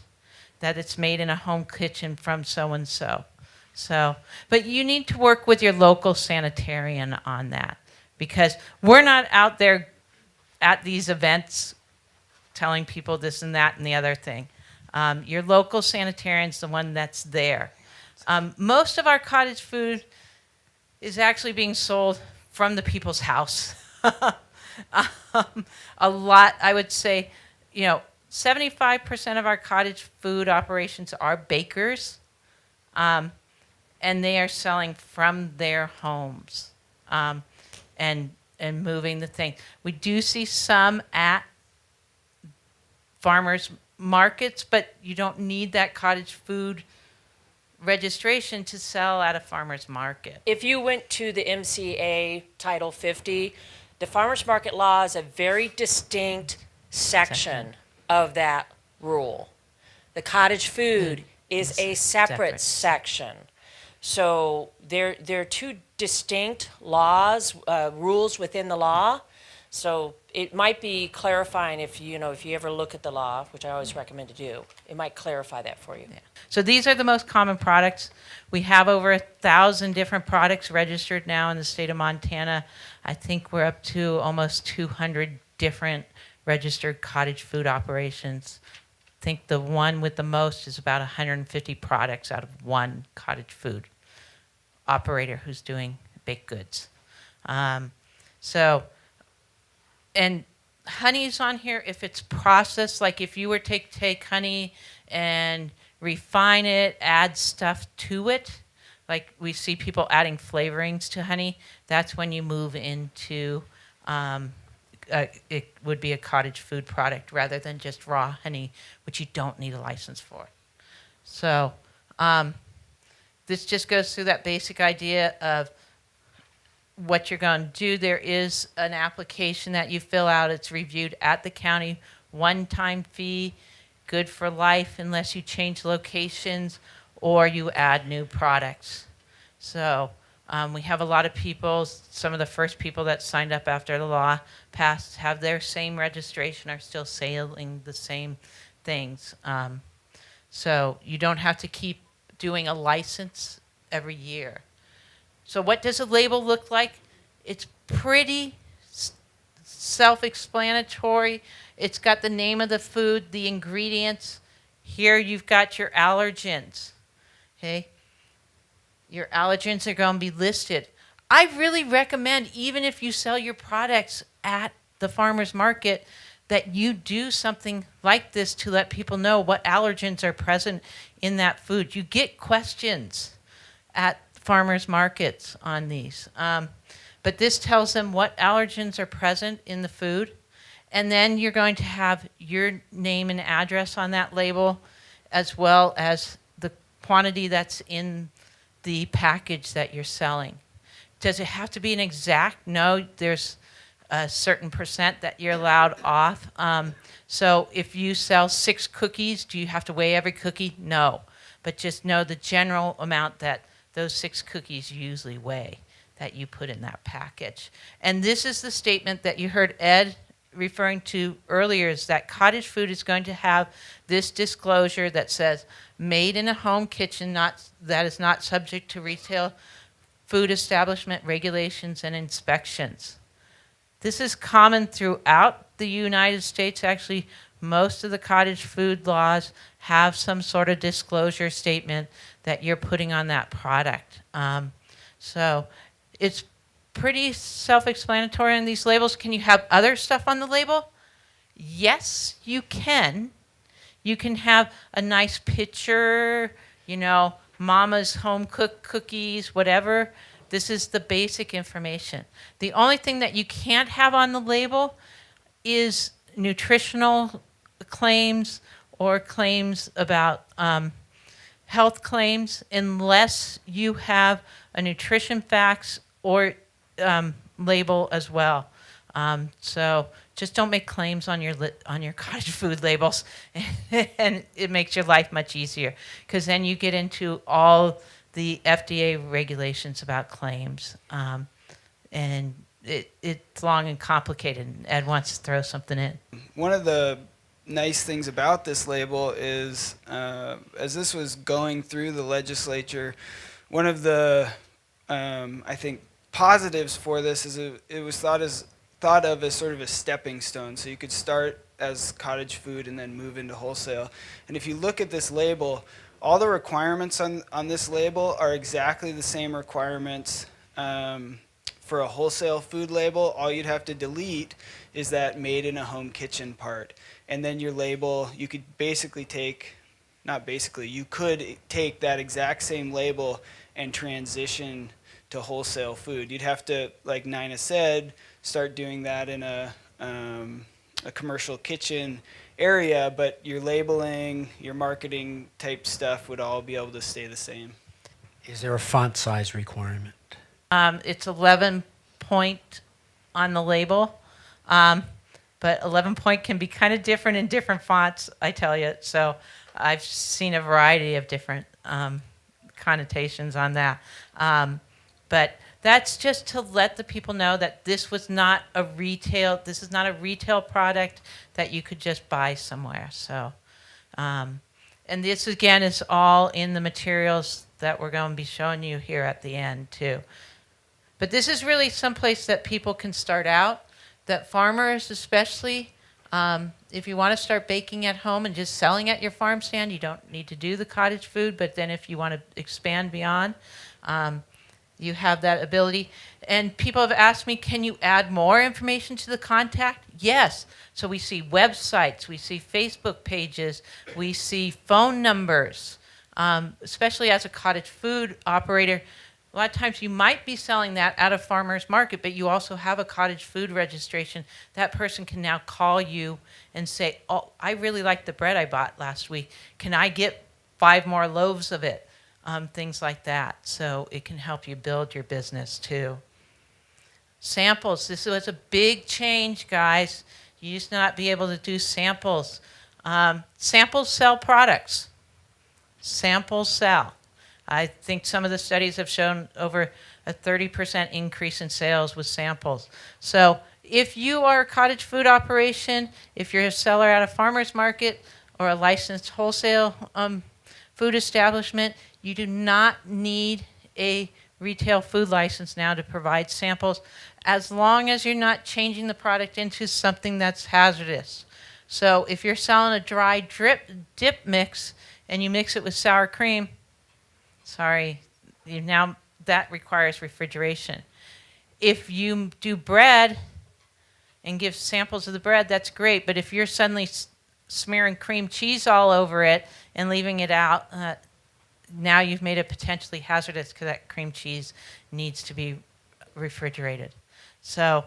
that it's made in a home kitchen from so-and-so. So, but you need to work with your local sanitarian on that, because we're not out there at these events telling people this and that and the other thing. Your local sanitarian's the one that's there. Most of our cottage food is actually being sold from the people's house. A lot, I would say, 75% of our cottage food operations are bakers, and they are selling from their homes, and moving the thing. We do see some at farmers markets, but you don't need that cottage food registration to sell at a farmer's market. If you went to the MCA Title 50, the farmers market law is a very distinct section of that rule. The cottage food is a separate section. So there are two distinct laws, rules within the law. So it might be clarifying if you ever look at the law, which I always recommend to do. It might clarify that for you. Yeah. So these are the most common products. We have over 1,000 different products registered now in the state of Montana. I think we're up to almost 200 different registered cottage food operations. I think the one with the most is about 150 products out of one cottage food operator who's doing baked goods. And honey's on here if it's processed, like if you were to take honey and refine it, add stuff to it, like we see people adding flavorings to honey, that's when you move into, it would be a cottage food product rather than just raw honey, which you don't need a license for. So this just goes through that basic idea of what you're going to do. There is an application that you fill out. It's reviewed at the county, one-time fee, good for life unless you change locations or you add new products. So we have a lot of people, some of the first people that signed up after the law passed have their same registration, are still selling the same things. So you don't have to keep doing a license every year. So what does a label look like? It's pretty self-explanatory. It's got the name of the food, the ingredients. Here you've got your allergens. Okay? Your allergens are going to be listed. I really recommend, even if you sell your products at the farmer's market, that you do something like this to let people know what allergens are present in that food. You get questions at farmers markets on these. But this tells them what allergens are present in the food. And then you're going to have your name and address on that label, as well as the quantity that's in the package that you're selling. Does it have to be an exact? No, there's a certain percent that you're allowed off. So if you sell 6 cookies, do you have to weigh every cookie? No. But just know the general amount that those 6 cookies usually weigh that you put in that package. And this is the statement that you heard Ed referring to earlier, is that cottage food is going to have this disclosure that says, made in a home kitchen, that is not subject to retail food establishment regulations and inspections. This is common throughout the United States. Actually, most of the cottage food laws have some sort of disclosure statement that you're putting on that product. So it's pretty self-explanatory on these labels. Can you have other stuff on the label? Yes, you can. You can have a nice picture, mama's home cooked cookies, whatever. This is the basic information. The only thing that you can't have on the label is nutritional claims or claims about health claims unless you have a nutrition facts or label as well. So just don't make claims on your cottage food labels, and it makes your life much easier because then you get into all the FDA regulations about claims, and it's long and complicated. And Ed wants to throw something in. One of the nice things about this label is, as this was going through the legislature, one of the, I think, positives for this is it was thought of as sort of a stepping stone. So you could start as cottage food and then move into wholesale. And if you look at this label, all the requirements on this label are exactly the same requirements for a wholesale food label. All you'd have to delete is that made in a home kitchen part. And then your label, you could basically take, not basically, you could take that exact same label and transition to wholesale food. You'd have to, like Nina said, start doing that in a commercial kitchen area, but your labeling, your marketing type stuff would all be able to stay the same. Is there a font size requirement? It's 11 point on the label, but 11 point can be kind of different in different fonts, I tell you. So I've seen a variety of different connotations on that. But that's just to let the people know that this is not a retail product that you could just buy somewhere. So, and this again is all in the materials that we're going to be showing you here at the end too. But this is really someplace that people can start out, that farmers especially, if you want to start baking at home and just selling at your farm stand, you don't need to do the cottage food, but then if you want to expand beyond, you have that ability. And people have asked me, can you add more information to the contact? Yes. So we see websites, we see Facebook pages, we see phone numbers, especially as a cottage food operator. A lot of times you might be selling that at a farmer's market, but you also have a cottage food registration. That person can now call you and say, oh, I really like the bread I bought last week. Can I get 5 more loaves of it? Things like that. So it can help you build your business too. Samples. This was a big change, guys. You used to not be able to do samples. Samples sell products. Samples sell. I think some of the studies have shown over a 30% increase in sales with samples. So if you are a cottage food operation, if you're a seller at a farmer's market or a licensed wholesale food establishment, you do not need a retail food license now to provide samples as long as you're not changing the product into something that's hazardous. So if you're selling a dry dip mix and you mix it with sour cream, sorry, that requires refrigeration. If you do bread and give samples of the bread, that's great. But if you're suddenly smearing cream cheese all over it and leaving it out, now you've made it potentially hazardous because that cream cheese needs to be refrigerated. So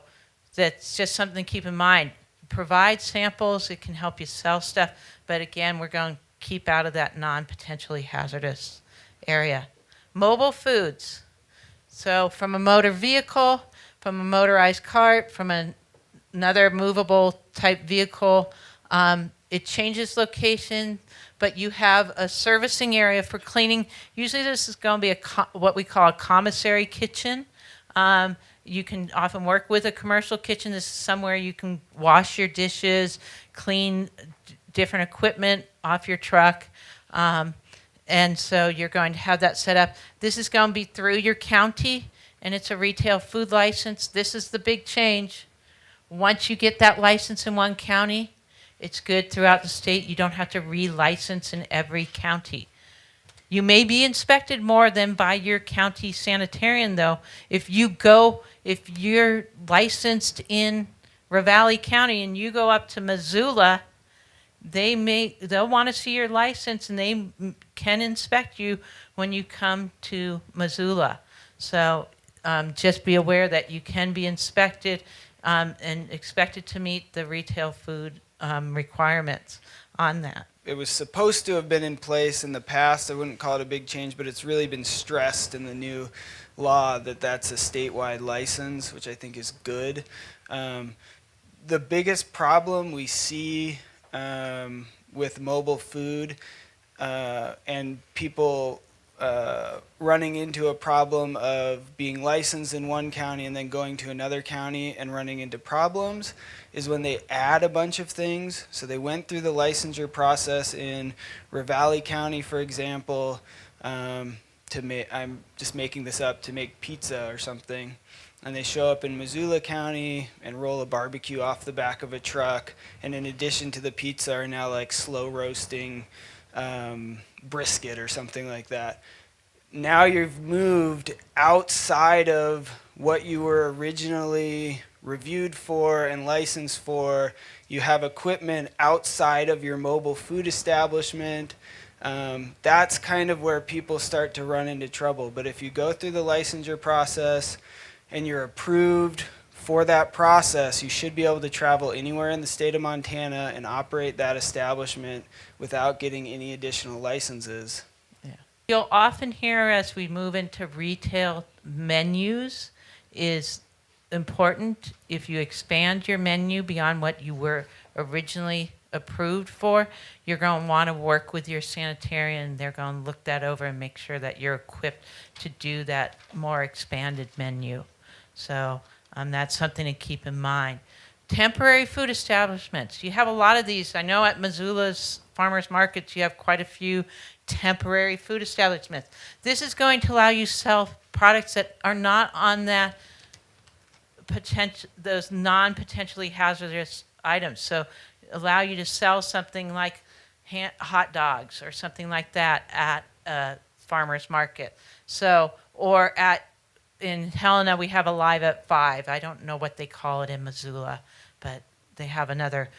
that's just something to keep in mind. Provide samples. It can help you sell stuff. But again, we're going to keep out of that non-potentially hazardous area. Mobile foods. So from a motor vehicle, from a motorized cart, from another movable type vehicle, it changes location, but you have a servicing area for cleaning. Usually this is going to be what we call a commissary kitchen. You can often work with a commercial kitchen. This is somewhere you can wash your dishes, clean different equipment off your truck. And so you're going to have that set up. This is going to be through your county, and it's a retail food license. This is the big change. Once you get that license in one county, it's good throughout the state. You don't have to re-license in every county. You may be inspected more than by your county sanitarian, though. If you're licensed in Ravalli County and you go up to Missoula, they'll want to see your license, and they can inspect you when you come to Missoula. So just be aware that you can be inspected and expected to meet the retail food requirements on that. It was supposed to have been in place in the past. I wouldn't call it a big change, but it's really been stressed in the new law that that's a statewide license, which I think is good. The biggest problem we see with mobile food and people running into a problem of being licensed in one county and then going to another county and running into problems is when they add a bunch of things. So they went through the licensure process in Ravalli County, for example, I'm just making this up, to make pizza or something. And they show up in Missoula County and roll a barbecue off the back of a truck. And in addition to the pizza are now like slow roasting brisket or something like that. Now you've moved outside of what you were originally reviewed for and licensed for. You have equipment outside of your mobile food establishment. That's kind of where people start to run into trouble. But if you go through the licensure process and you're approved for that process, you should be able to travel anywhere in the state of Montana and operate that establishment without getting any additional licenses. You'll often hear as we move into retail menus is important. If you expand your menu beyond what you were originally approved for, you're going to want to work with your sanitarian. They're going to look that over and make sure that you're equipped to do that more expanded menu. So that's something to keep in mind. Temporary food establishments. You have a lot of these. I know at Missoula's farmers markets you have quite a few temporary food establishments. This is going to allow you to sell products that are not on that those non-potentially hazardous items. So allow you to sell something like hot dogs or something like that at a farmer's market. So, or in Helena, we have a Live at 5. I don't know what they call it in Missoula, but they have another.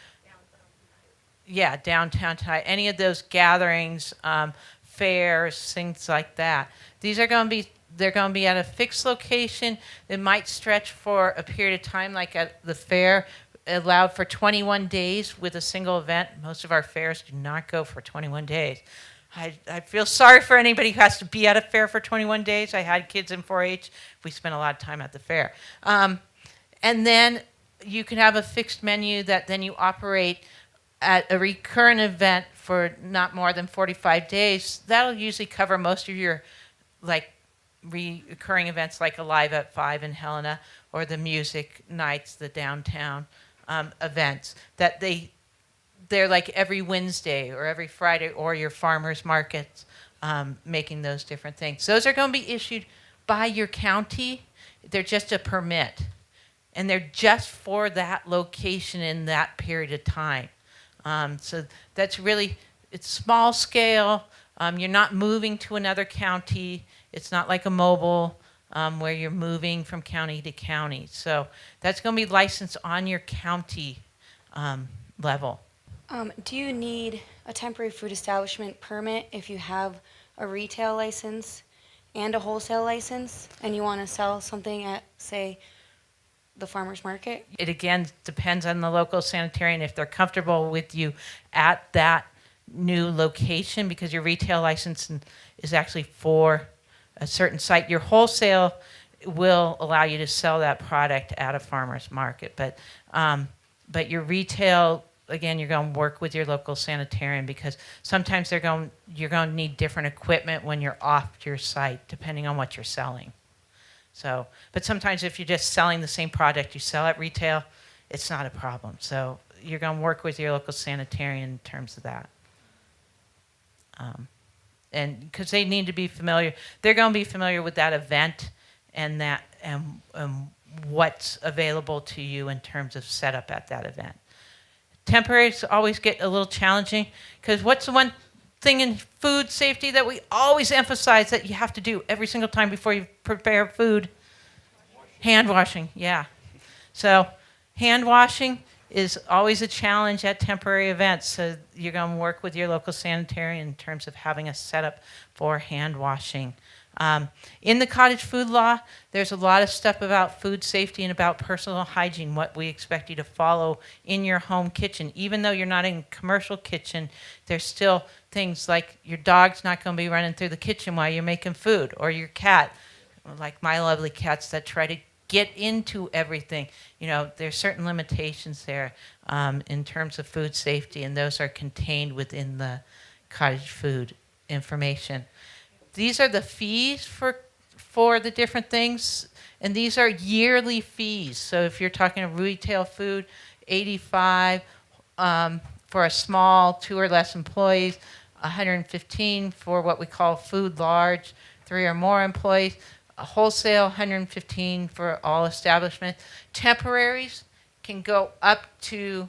Yeah, downtown tonight. Any of those gatherings, fairs, things like that. These are going to be, they're going to be at a fixed location. It might stretch for a period of time, like at the fair, allowed for 21 days with a single event. Most of our fairs do not go for 21 days. I feel sorry for anybody who has to be at a fair for 21 days. I had kids in 4-H. We spent a lot of time at the fair. And then you can have a fixed menu that then you operate at a recurrent event for not more than 45 days. That'll usually cover most of your like recurring events like a Live at 5 in Helena or the music nights, the downtown events, that they're like every Wednesday or every Friday, or your farmers markets, making those different things. Those are going to be issued by your county. They're just a permit, and they're just for that location in that period of time. So that's really, it's small scale. You're not moving to another county. It's not like a mobile where you're moving from county to county. So that's going to be licensed on your county level. Do you need a temporary food establishment permit if you have a retail license and a wholesale license and you want to sell something at, say, the farmer's market? It again depends on the local sanitarian if they're comfortable with you at that new location, because your retail license is actually for a certain site. Your wholesale will allow you to sell that product at a farmer's market, but your retail, again, you're going to work with your local sanitarian, because sometimes you're going to need different equipment when you're off your site, depending on what you're selling. So, but sometimes if you're just selling the same product you sell at retail, it's not a problem. So you're going to work with your local sanitarian in terms of that. And because they need to be familiar, they're going to be familiar with that event and that and what's available to you in terms of setup at that event. Temporaries always get a little challenging, because what's the one thing in food safety that we always emphasize that you have to do every single time before you prepare food? Hand washing, yeah. So hand washing, is always a challenge at temporary events. So you're going to work with your local sanitarian in terms of having a setup for hand washing. In the cottage food law, there's a lot of stuff about food safety and about personal hygiene, what we expect you to follow in your home kitchen. Even though you're not in a commercial kitchen, there's still things like your dog's not going to be running through the kitchen while you're making food, or your cat, like my lovely cats that try to get into everything. You know, there's certain limitations there in terms of food safety, and those are contained within the cottage food information. These are the fees for the different things, and these are yearly fees. So if you're talking retail food, $85 for a small 2 or less employees, $115 for what we call food large, 3 or more employees, a wholesale $115 for all establishments. Temporaries can go up to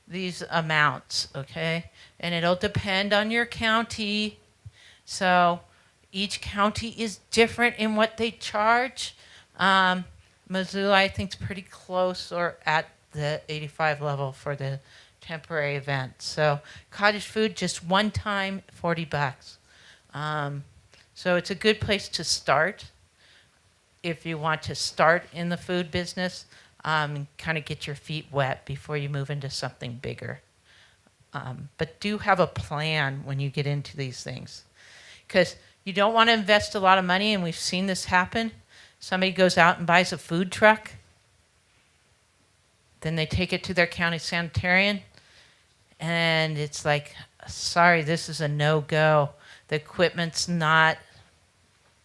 these amounts, okay? And it'll depend on your county. So each county is different in what they charge. Missoula, I think, is pretty close or at the 85 level for the temporary event. So cottage food, just one time, $40. So it's a good place to start if you want to start in the food business, kind of get your feet wet before you move into something bigger. But do have a plan when you get into these things, because you don't want to invest a lot of money, and we've seen this happen. Somebody goes out and buys a food truck, then they take it to their county sanitarian, and it's like, sorry, this is a no-go. The equipment's not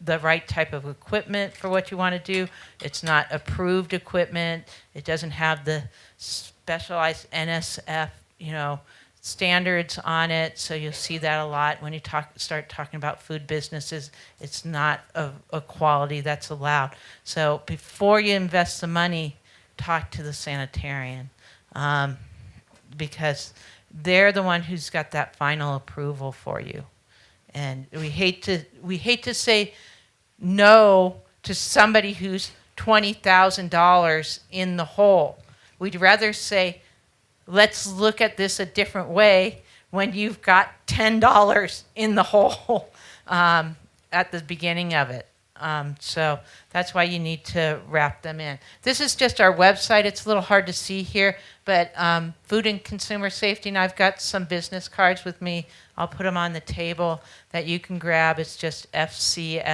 the right type of equipment for what you want to do. It's not approved equipment. It doesn't have the specialized NSF, standards on it. So you'll see that a lot when you start talking about food businesses. It's not a quality that's allowed. So before you invest the money, talk to the sanitarian, because they're the one who's got that final approval for you. And we hate to say no to somebody who's $20,000 in the hole. We'd rather say, let's look at this a different way when you've got $10 in the hole at the beginning of it. So that's why you need to wrap them in. This is just our website. It's a little hard to see here, but Food and Consumer Safety, and I've got some business cards with me. I'll put them on the table that you can grab. It's just fcss.mt.gov.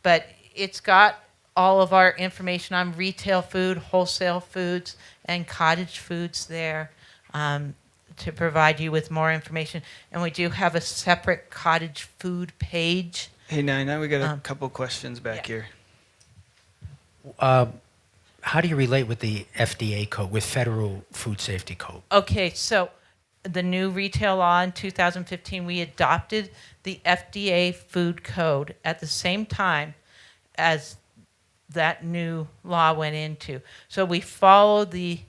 But it's got all of our information on retail food, wholesale foods, and cottage foods there to provide you with more information. And we do have a separate cottage food page. Hey, Nina, we got a couple questions back here. How do you relate with the FDA code, with federal food safety code? Okay, so the new retail law in 2015, we adopted the FDA food code at the same time as that new law went into. So we follow the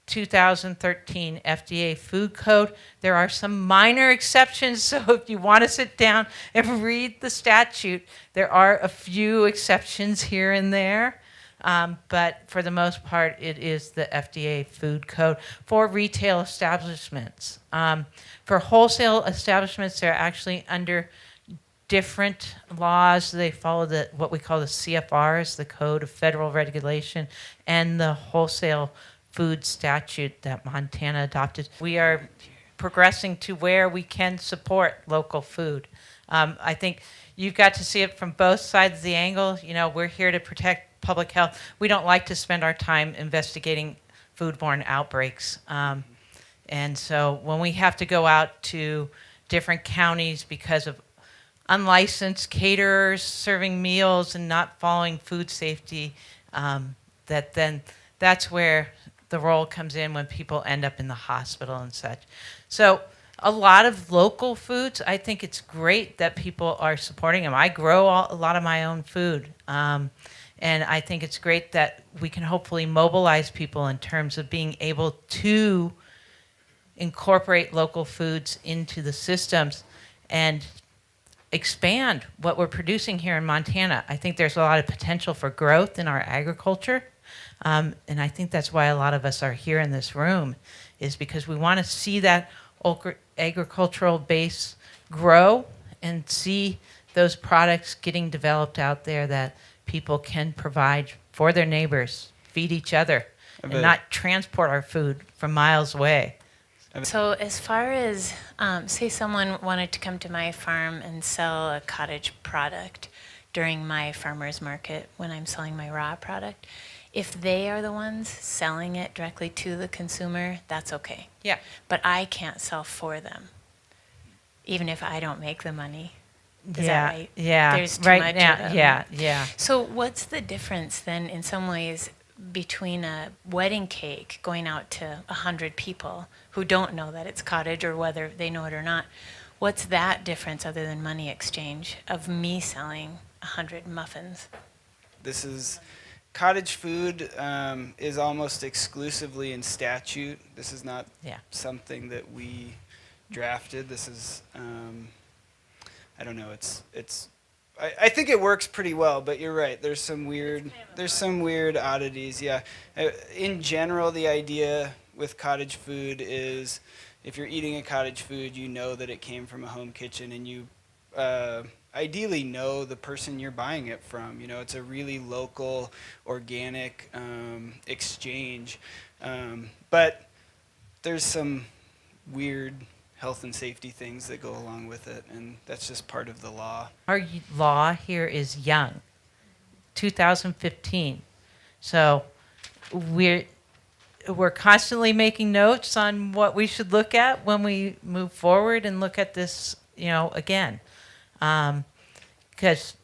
2013 FDA food code. There are some minor exceptions, so if you want to sit down and read the statute, there are a few exceptions here and there. But for the most part, it is the FDA food code for retail establishments. For wholesale establishments, they're actually under different laws. They follow what we call the CFRs, the Code of Federal Regulation, and the wholesale food statute that Montana adopted. We are progressing to where we can support local food. I think you've got to see it from both sides of the angle. We're here to protect public health. We don't like to spend our time investigating foodborne outbreaks. And so when we have to go out to different counties because of unlicensed caterers serving meals and not following food safety, that's where the role comes in when people end up in the hospital and such. So a lot of local foods, I think it's great that people are supporting them. I grow a lot of my own food. And I think it's great that we can hopefully mobilize people in terms of being able to incorporate local foods into the systems and expand what we're producing here in Montana. I think there's a lot of potential for growth in our agriculture. And I think that's why a lot of us are here in this room, is because we want to see that agricultural base grow and see those products getting developed out there that people can provide for their neighbors, feed each other, and not transport our food from miles away. So as far as, say someone wanted to come to my farm and sell a cottage product during my farmer's market when I'm selling my raw product, if they are the ones selling it directly to the consumer, that's okay. Yeah. But I can't sell for them, even if I don't make the money. Is Yeah, that right? yeah. There's too right much now, of them. yeah, yeah. So what's the difference then in some ways between a wedding cake going out to 100 people who don't know that it's cottage or whether they know it or not? What's that difference other than money exchange of me selling 100 muffins? This is cottage food is almost exclusively in statute. This is not Yeah. something that we drafted. This is I don't know. I think it works pretty well, but you're right. There's some weird oddities. Yeah. In general, the idea with cottage food is if you're eating a cottage food, you know that it came from a home kitchen, and you ideally know the person you're buying it from. You know, it's a really local, organic exchange. But there's some weird health and safety things that go along with it, and that's just part of the law. Our law here is young, 2015. So we're constantly making notes on what we should look at when we move forward and look at this, again. Because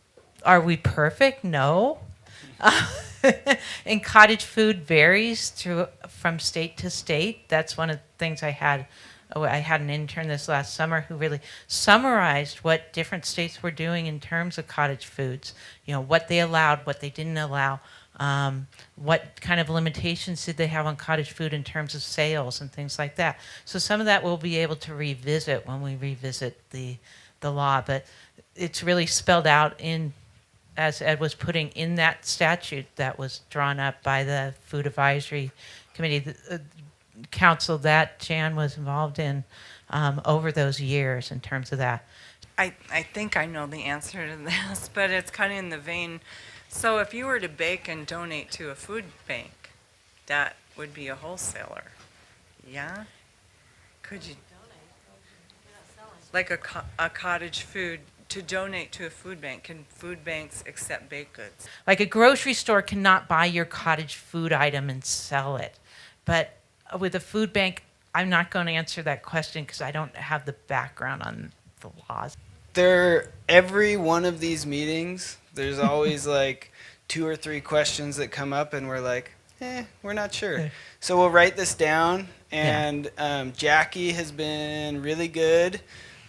are we perfect? No. And cottage food varies from state to state. That's one of the things I had an intern this last summer who really summarized what different states were doing in terms of cottage foods. What they allowed, what they didn't allow, what kind of limitations did they have on cottage food in terms of sales and things like that. So some of that we'll be able to revisit when we revisit the law, but it's really spelled out as Ed was putting, in that statute that was drawn up by the Food Advisory Committee, the council that Jan was involved in over those years in terms of that. I think I know the answer to this, but it's kind of in the vein. So if you were to bake and donate to a food bank, that would be a wholesaler. Yeah? Could you? Like a cottage food, to donate to a food bank, can food banks accept baked goods? Like a grocery store cannot buy your cottage food item and sell it. But with a food bank, I'm not going to answer that question because I don't have the background on the laws. Every one of these meetings, there's always like 2 or 3 questions that come up, and we're like, we're not sure. So we'll write this down, and Jackie has been really good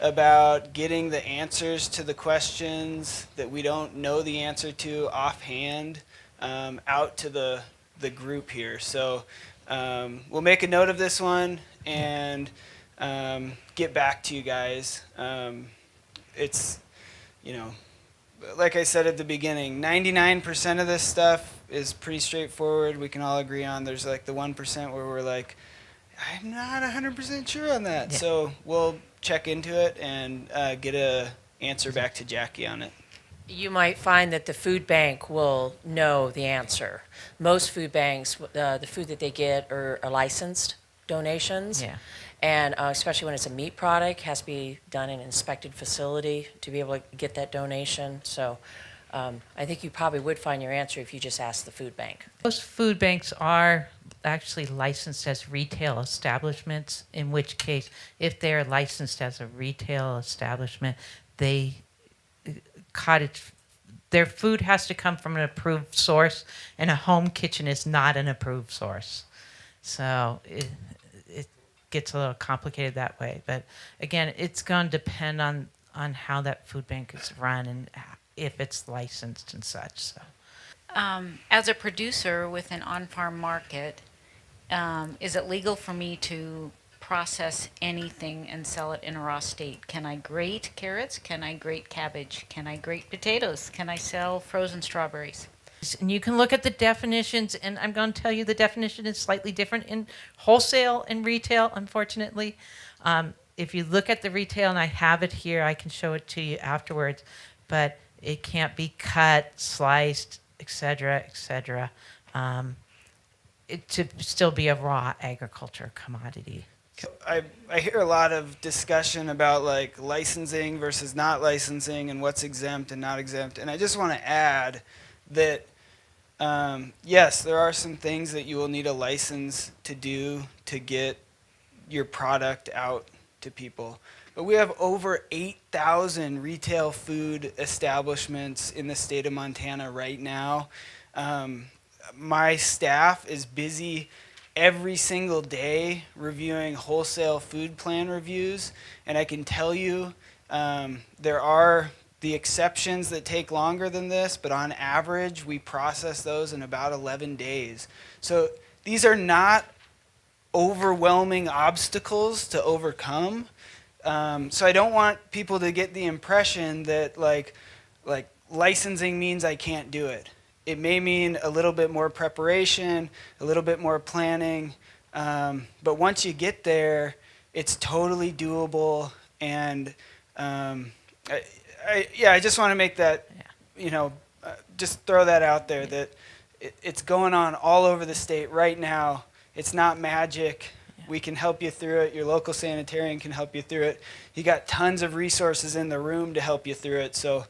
about getting the answers to the questions that we don't know the answer to offhand out to the group here. So we'll make a note of this one and get back to you guys. It's, like I said at the beginning, 99% of this stuff is pretty straightforward. We can all agree on. There's like the 1% where we're like, I'm not 100% sure on that. Yeah. So we'll check into it and get a answer back to Jackie on it. You might find that the food bank will know the answer. Most food banks, the food that they get are licensed donations. Yeah. And especially when it's a meat product, has to be done in an inspected facility to be able to get that donation. So I think you probably would find your answer if you just asked the food bank. Most food banks are actually licensed as retail establishments, in which case, if they're licensed as a retail establishment, their food has to come from an approved source, and a home kitchen is not an approved source. So it gets a little complicated that way. But again, it's going to depend on how that food bank is run and if it's licensed and such. So. As a producer with an on-farm market, is it legal for me to process anything and sell it in a raw state? Can I grate carrots? Can I grate cabbage? Can I grate potatoes? Can I sell frozen strawberries? And you can look at the definitions, and I'm going to tell you the definition is slightly different in wholesale and retail, unfortunately. If you look at the retail, and I have it here, I can show it to you afterwards, but it can't be cut, sliced, et cetera, to still be a raw agriculture commodity. I hear a lot of discussion about like licensing versus not licensing and what's exempt and not exempt. And I just want to add that, yes, there are some things that you will need a license to do to get your product out to people. But we have over 8,000 retail food establishments in the state of Montana right now. My staff is busy every single day reviewing wholesale food plan reviews, and I can tell you there are the exceptions that take longer than this, but on average we process those in about 11 days. So these are not overwhelming obstacles to overcome. So I don't want people to get the impression that like licensing means I can't do it. It may mean a little bit more preparation, a little bit more planning, but once you get there, it's totally doable. And I just want to make that, just throw that out there that it's going on all over the state right now. It's not magic. We can help you through it. Your local sanitarian can help you through it. You got tons of resources in the room to help you through it. So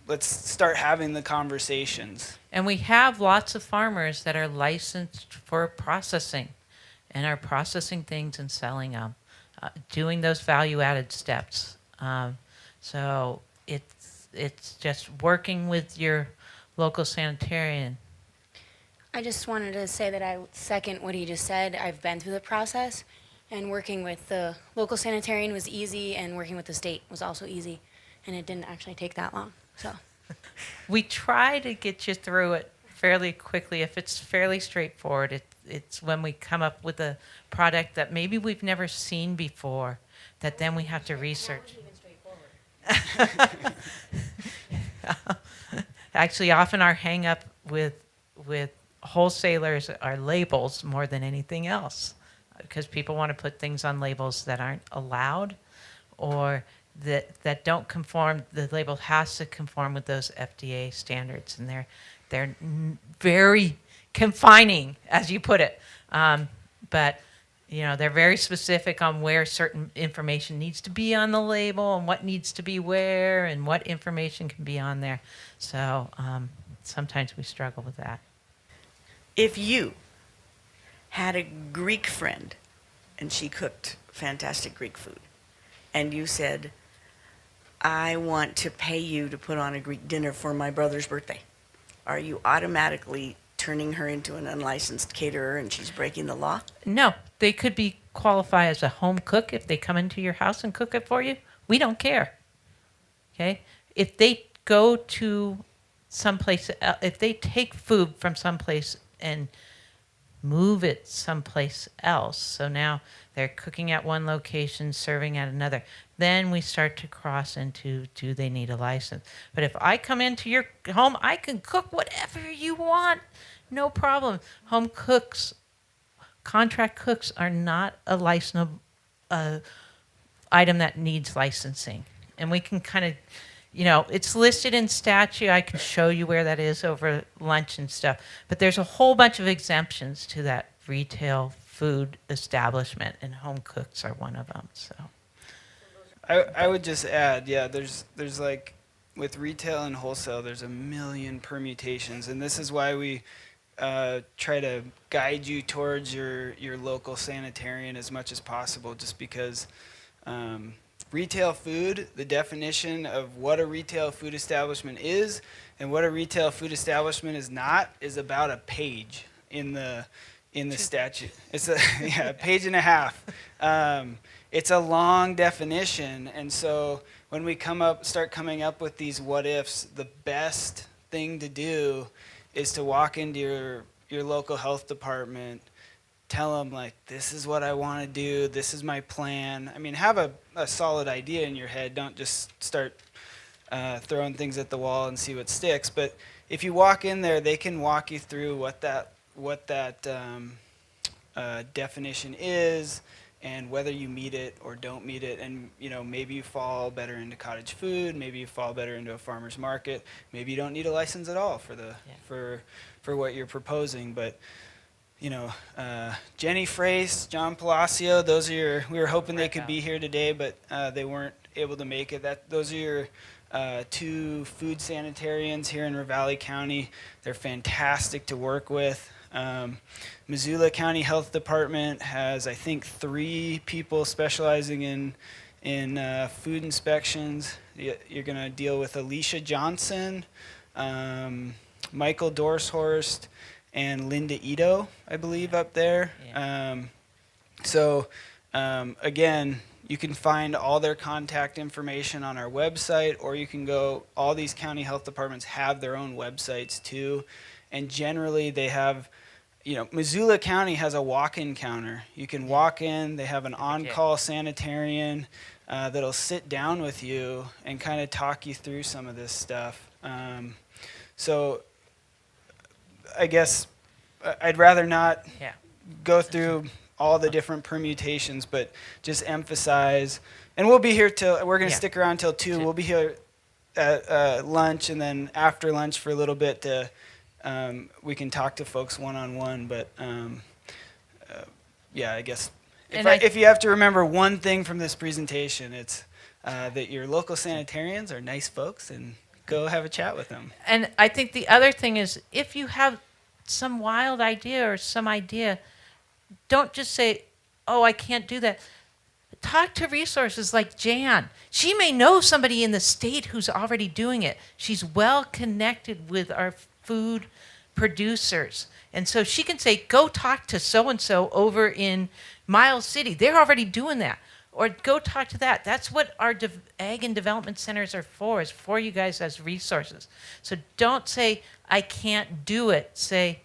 let's start having the conversations. And we have lots of farmers that are licensed for processing and are processing things and selling them, doing those value-added steps. So it's just working with your local sanitarian. I just wanted to say that I second what he just said. I've been through the process, and working with the local sanitarian was easy, and working with the state was also easy, and it didn't actually take that long. So We try to get you through it fairly quickly. If it's fairly straightforward, it's when we come up with a product that maybe we've never seen before that then we have to research. Actually, often our hang up with wholesalers are labels more than anything else, because people want to put things on labels that aren't allowed or that don't conform. The label has to conform with those FDA standards, and they're very confining, as you put it. But they're very specific on where certain information needs to be on the label and what needs to be where and what information can be on there. So sometimes we struggle with that. If you had a Greek friend and she cooked fantastic Greek food, and you said, I want to pay you to put on a Greek dinner for my brother's birthday, are you automatically turning her into an unlicensed caterer and she's breaking the law? No, they could be qualified as a home cook if they come into your house and cook it for you. We don't care. Okay? If they go to someplace, if they take food from someplace and move it someplace else, so now they're cooking at one location, serving at another, then we start to cross into, do they need a license? But if I come into your home, I can cook whatever you want, no problem. Home cooks, contract cooks are not a licensable item that needs licensing. And we can kind of, it's listed in statute. I can show you where that is over lunch and stuff. But there's a whole bunch of exemptions to that retail food establishment, and home cooks are one of them. So I would just add, there's like with retail and wholesale, there's a million permutations, and this is why we try to guide you towards your local sanitarian as much as possible, just because retail food, the definition of what a retail food establishment is and what a retail food establishment is not is about a page in the statute. It's a page and a half. It's a long definition, and so when we start coming up with these what ifs, the best thing to do is to walk into your local health department, tell them like, this is what I want to do, this is my plan. I mean, have a solid idea in your head. Don't just start throwing things at the wall and see what sticks. But if you walk in there, they can walk you through what that definition is and whether you meet it or don't meet it. And maybe you fall better into cottage food, maybe you fall better into a farmer's market, maybe you don't need a license at all for what you're proposing. But Jenny Frace, John Palacio, we were hoping they could be here today, but they weren't able to make it. Those are your two food sanitarians here in Ravalli County. They're fantastic to work with. Missoula County Health Department has, I think, 3 people specializing in food inspections. You're going to deal with Alicia Johnson, Michael Dorshorst, and Linda Ito, I believe, up there. Again, you can find all their contact information on our website, or you can go, all these county health departments have their own websites too. And generally they have, Missoula County has a walk-in counter. You can walk in, they have an on-call sanitarian that'll sit down with you and kind of talk you through some of this stuff. So I guess I'd rather not go through all the different permutations, but just emphasize, and we're going to stick around till 2. We'll be here at lunch, and then after lunch for a little bit we can talk to folks one-on-one. But I guess if you have to remember one thing from this presentation, it's that your local sanitarians are nice folks, and go have a chat with them. And I think the other thing is, if you have some wild idea or some idea, don't just say, oh, I can't do that. Talk to resources like Jan. She may know somebody in the state who's already doing it. She's well connected with our food producers. And so she can say, go talk to so-and-so over in Miles City. They're already doing that. Or go talk to that. That's what our ag and development centers are for, is for you guys as resources. So don't say, I can't do it. Say,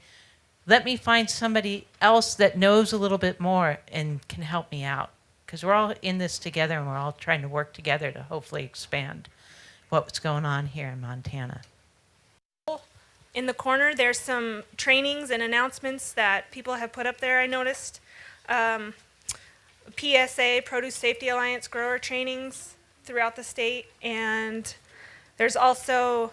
let me find somebody else that knows a little bit more and can help me out. Because we're all in this together, and we're all trying to work together to hopefully expand what's going on here in Montana. In the corner, there's some trainings and announcements that people have put up there, I noticed. PSA, Produce Safety Alliance grower trainings throughout the state. And there's also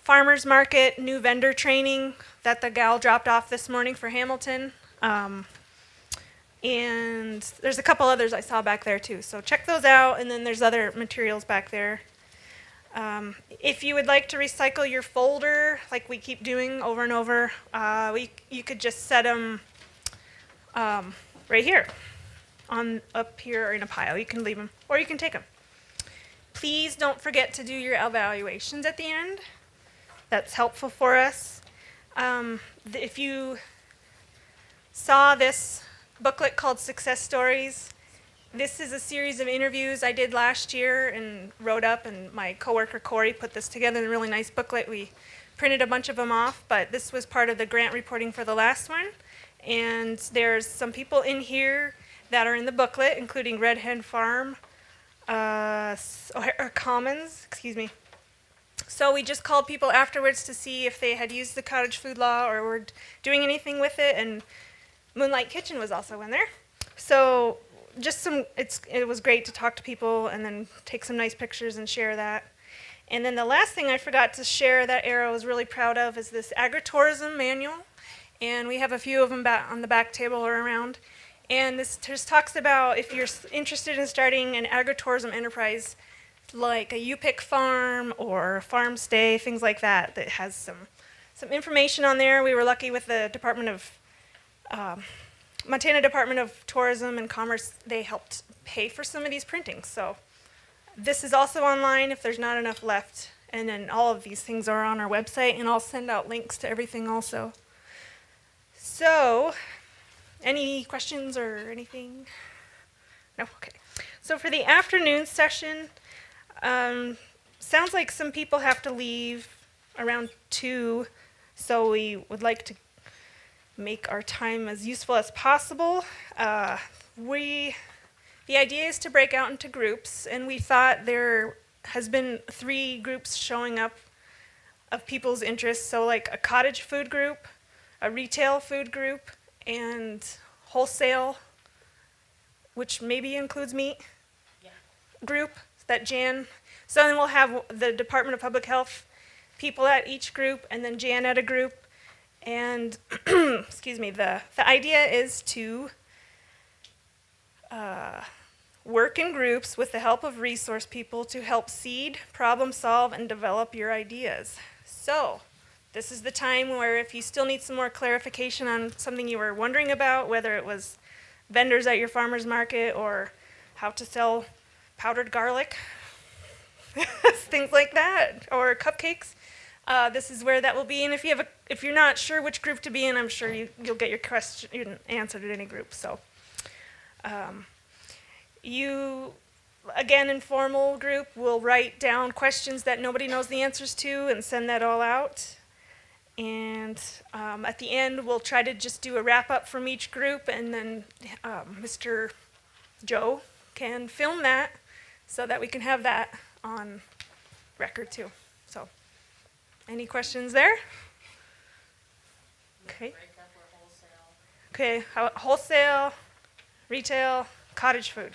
farmers market new vendor training that the gal dropped off this morning for Hamilton. And there's a couple others I saw back there too. So check those out, and then there's other materials back there. If you would like to recycle your folder, like we keep doing over and over, you could just set them right here, up here or in a pile. You can leave them, or you can take them. Please don't forget to do your evaluations at the end. That's helpful for us. If you saw this booklet called Success Stories, this is a series of interviews I did last year and wrote up, and my coworker Corey put this together in a really nice booklet. We printed a bunch of them off, but this was part of the grant reporting for the last one. And there's some people in here that are in the booklet, including Red Hen Farm, or Commons, excuse me. So we just called people afterwards to see if they had used the cottage food law or were doing anything with it, and Moonlight Kitchen was also in there. So just it was great to talk to people and then take some nice pictures and share that. And then the last thing I forgot to share that AERO was really proud of is this agritourism manual. And we have a few of them on the back table or around. And this just talks about if you're interested in starting an agritourism enterprise, like a U-Pick farm or farm stay, things like that, that has some information on there. We were lucky with the Montana Department of Tourism and Commerce. They helped pay for some of these printings. So this is also online if there's not enough left. And then all of these things are on our website, and I'll send out links to everything also. So, any questions or anything? No? Okay. So for the afternoon session, sounds like some people have to leave around 2, so we would like to make our time as useful as possible. The idea is to break out into groups, and we thought there has been 3 groups showing up of people's interests. So like a cottage food group, a retail food group, and wholesale, which maybe includes meat group that Jan. So then we'll have the Department of Public Health people at each group, and then Jan at a group. And excuse me, the idea is to work in groups with the help of resource people to help seed, problem solve, and develop your ideas. So this is the time where if you still need some more clarification on something you were wondering about, whether it was vendors at your farmer's market or how to sell powdered garlic, things like that, or cupcakes, this is where that will be. And if you're not sure which group to be in, I'm sure you'll get your question answered at any group. So you, again, informal group, will write down questions that nobody knows the answers to and send that all out. And at the end, we'll try to just do a wrap up from each group, and then Mr. Joe can film that so that we can have that on record too. So, any questions there? Okay. Okay, wholesale, retail, cottage food.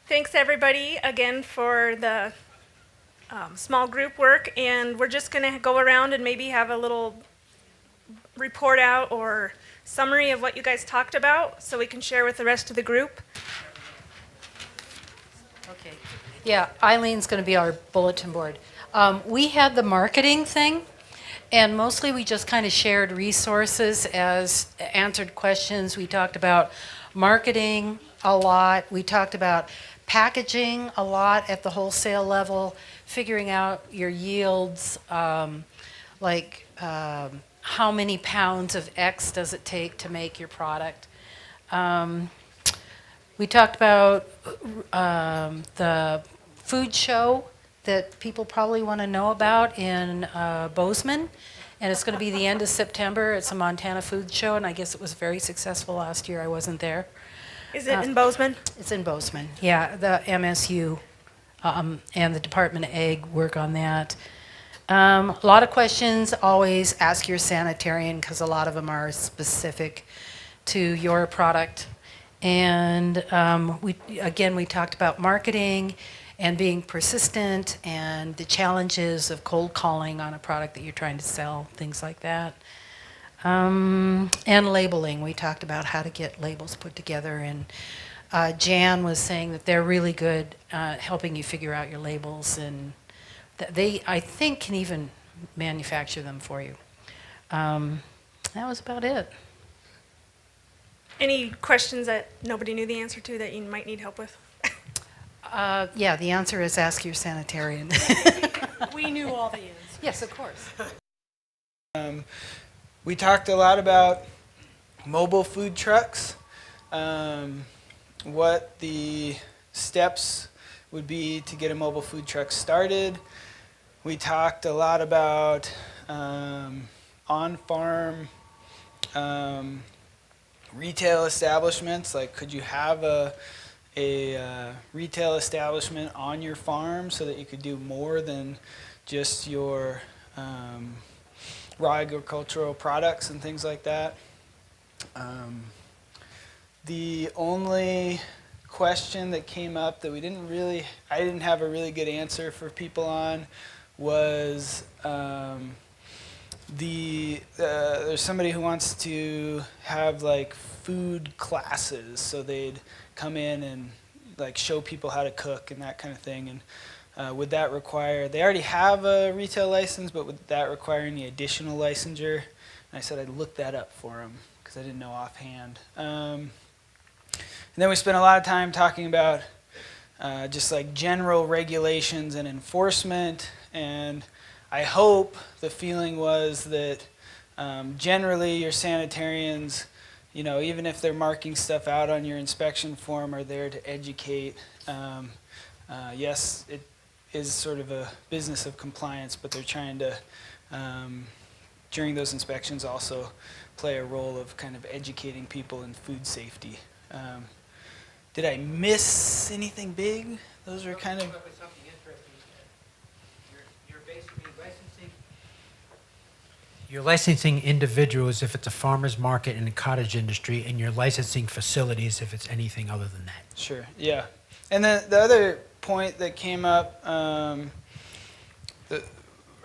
Thanks everybody again for the small group work, and we're just going to go around and maybe have a little report out or summary of what you guys talked about so we can share with the rest of the group. Okay. Yeah, Eileen's going to be our bulletin board. We had the marketing thing, and mostly we just kind of shared resources as answered questions. We talked about marketing a lot. We talked about packaging a lot at the wholesale level, figuring out your yields, like how many pounds of X does it take to make your product. We talked about the food show that people probably want to know about in Bozeman, and it's going to be the end of September. It's a Montana food show, and I guess it was very successful last year. I wasn't there. Is it in Bozeman? It's in Bozeman, yeah. The MSU and the Department of Ag work on that. A lot of questions, always ask your sanitarian, because a lot of them are specific to your product. And we talked about marketing and being persistent and the challenges of cold calling on a product that you're trying to sell, things like that. And labeling, we talked about how to get labels put together, and Jan was saying that they're really good helping you figure out your labels, and they, I think, can even manufacture them for you. That was about it. Any questions that nobody knew the answer to that you might need help with? Yeah, the answer is ask your sanitarian. We knew all the answers. Yes, of course. We talked a lot about mobile food trucks, what the steps would be to get a mobile food truck started. We talked a lot about on-farm retail establishments, like could you have a retail establishment on your farm so that you could do more than just your raw agricultural products and things like that. The only question that came up that I didn't have a really good answer for people on was there's somebody who wants to have like food classes, so they'd come in and like show people how to cook and that kind of thing. And would that require, they already have a retail license, but would that require any additional licensure? And I said I'd look that up for them because I didn't know offhand. And then we spent a lot of time talking about just like general regulations and enforcement. And I hope the feeling was that generally your sanitarians, you know, even if they're marking stuff out on your inspection form, are there to educate. Yes, it is sort of a business of compliance, but they're trying to, during those inspections, also play a role of kind of educating people in food safety. Did I miss anything big? Those are kind of... You're licensing individuals if it's a farmer's market in the cottage industry, and you're licensing facilities if it's anything other than that. Sure, yeah. And then the other point that came up,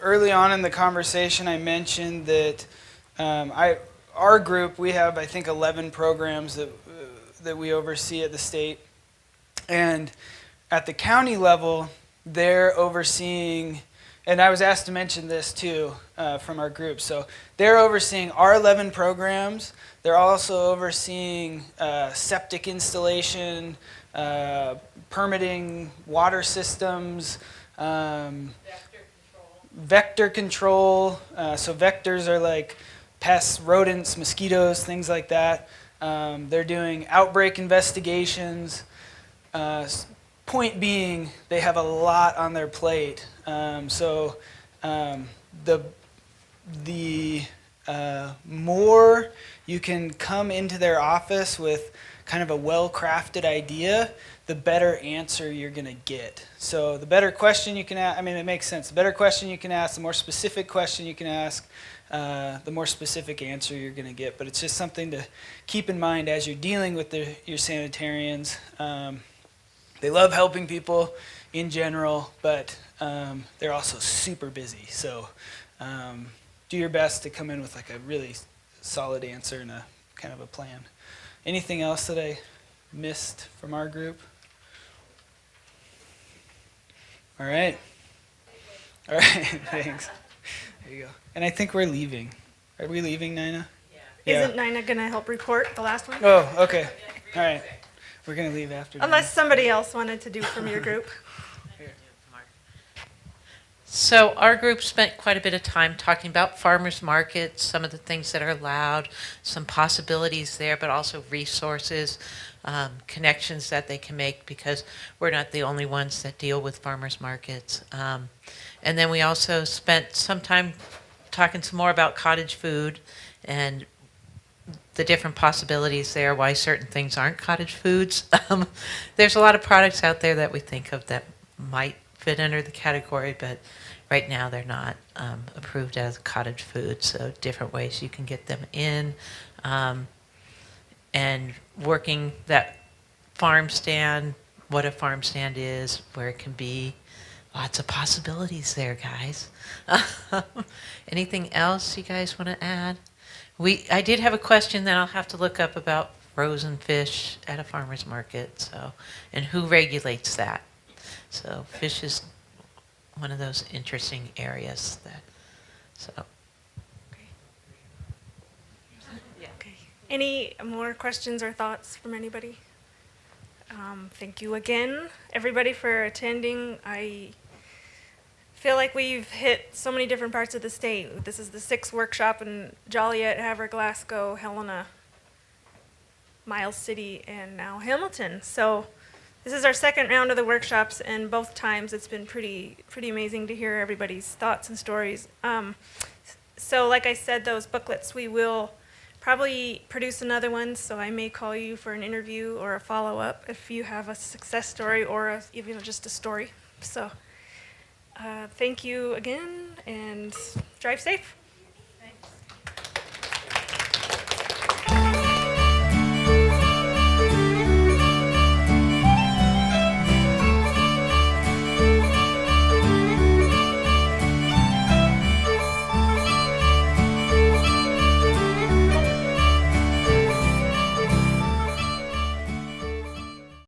early on in the conversation, I mentioned that our group, we have, I think, 11 programs that we oversee at the state. And at the county level, they're overseeing, and I was asked to mention this too from our group. So they're overseeing our 11 programs. They're also overseeing septic installation, permitting water systems, vector control. So vectors are like pests, rodents, mosquitoes, things like that. They're doing outbreak investigations. Point being, they have a lot on their plate. So the more you can come into their office with kind of a well-crafted idea, the better answer you're going to get. So the better question you can ask, I mean, it makes sense. The better question you can ask, the more specific question you can ask, the more specific answer you're going to get. But it's just something to keep in mind as you're dealing with your sanitarians. They love helping people in general, but they're also super busy. So do your best to come in with like a really solid answer and a kind of a plan. Anything else that I missed from our group? All right. All right, thanks. There you go. And I think we're leaving. Are we leaving, Nina? Yeah. Isn't Nina going to help report the last one? Oh, okay. All right. We're going to leave after Unless somebody else wanted to do from your group. So our group spent quite a bit of time talking about farmers markets, some of the things that are allowed, some possibilities there, but also resources, connections that they can make, because we're not the only ones that deal with farmers markets. And then we also spent some time talking some more about cottage food and the different possibilities there, why certain things aren't cottage foods. There's a lot of products out there that we think of that might fit under the category, but right now they're not approved as cottage food, so different ways you can get them in. And working that farm stand, what a farm stand is, where it can be. Lots of possibilities there, guys. Anything else you guys want to add? I did have a question that I'll have to look up about frozen fish at a farmer's market, so, and who regulates that. So fish is one of those interesting areas that, so. Okay. Any more questions or thoughts from anybody? Thank you again, everybody, for attending. I feel like we've hit so many different parts of the state. This is the 6th workshop in Joliet, Havre, Glasgow, Helena, Miles City, and now Hamilton. So this is our 2nd round of the workshops, and both times it's been pretty amazing to hear everybody's thoughts and stories. So like I said, those booklets, we will probably produce another one, so I may call you for an interview or a follow-up if you have a success story or even just a story. So thank you again, and drive safe.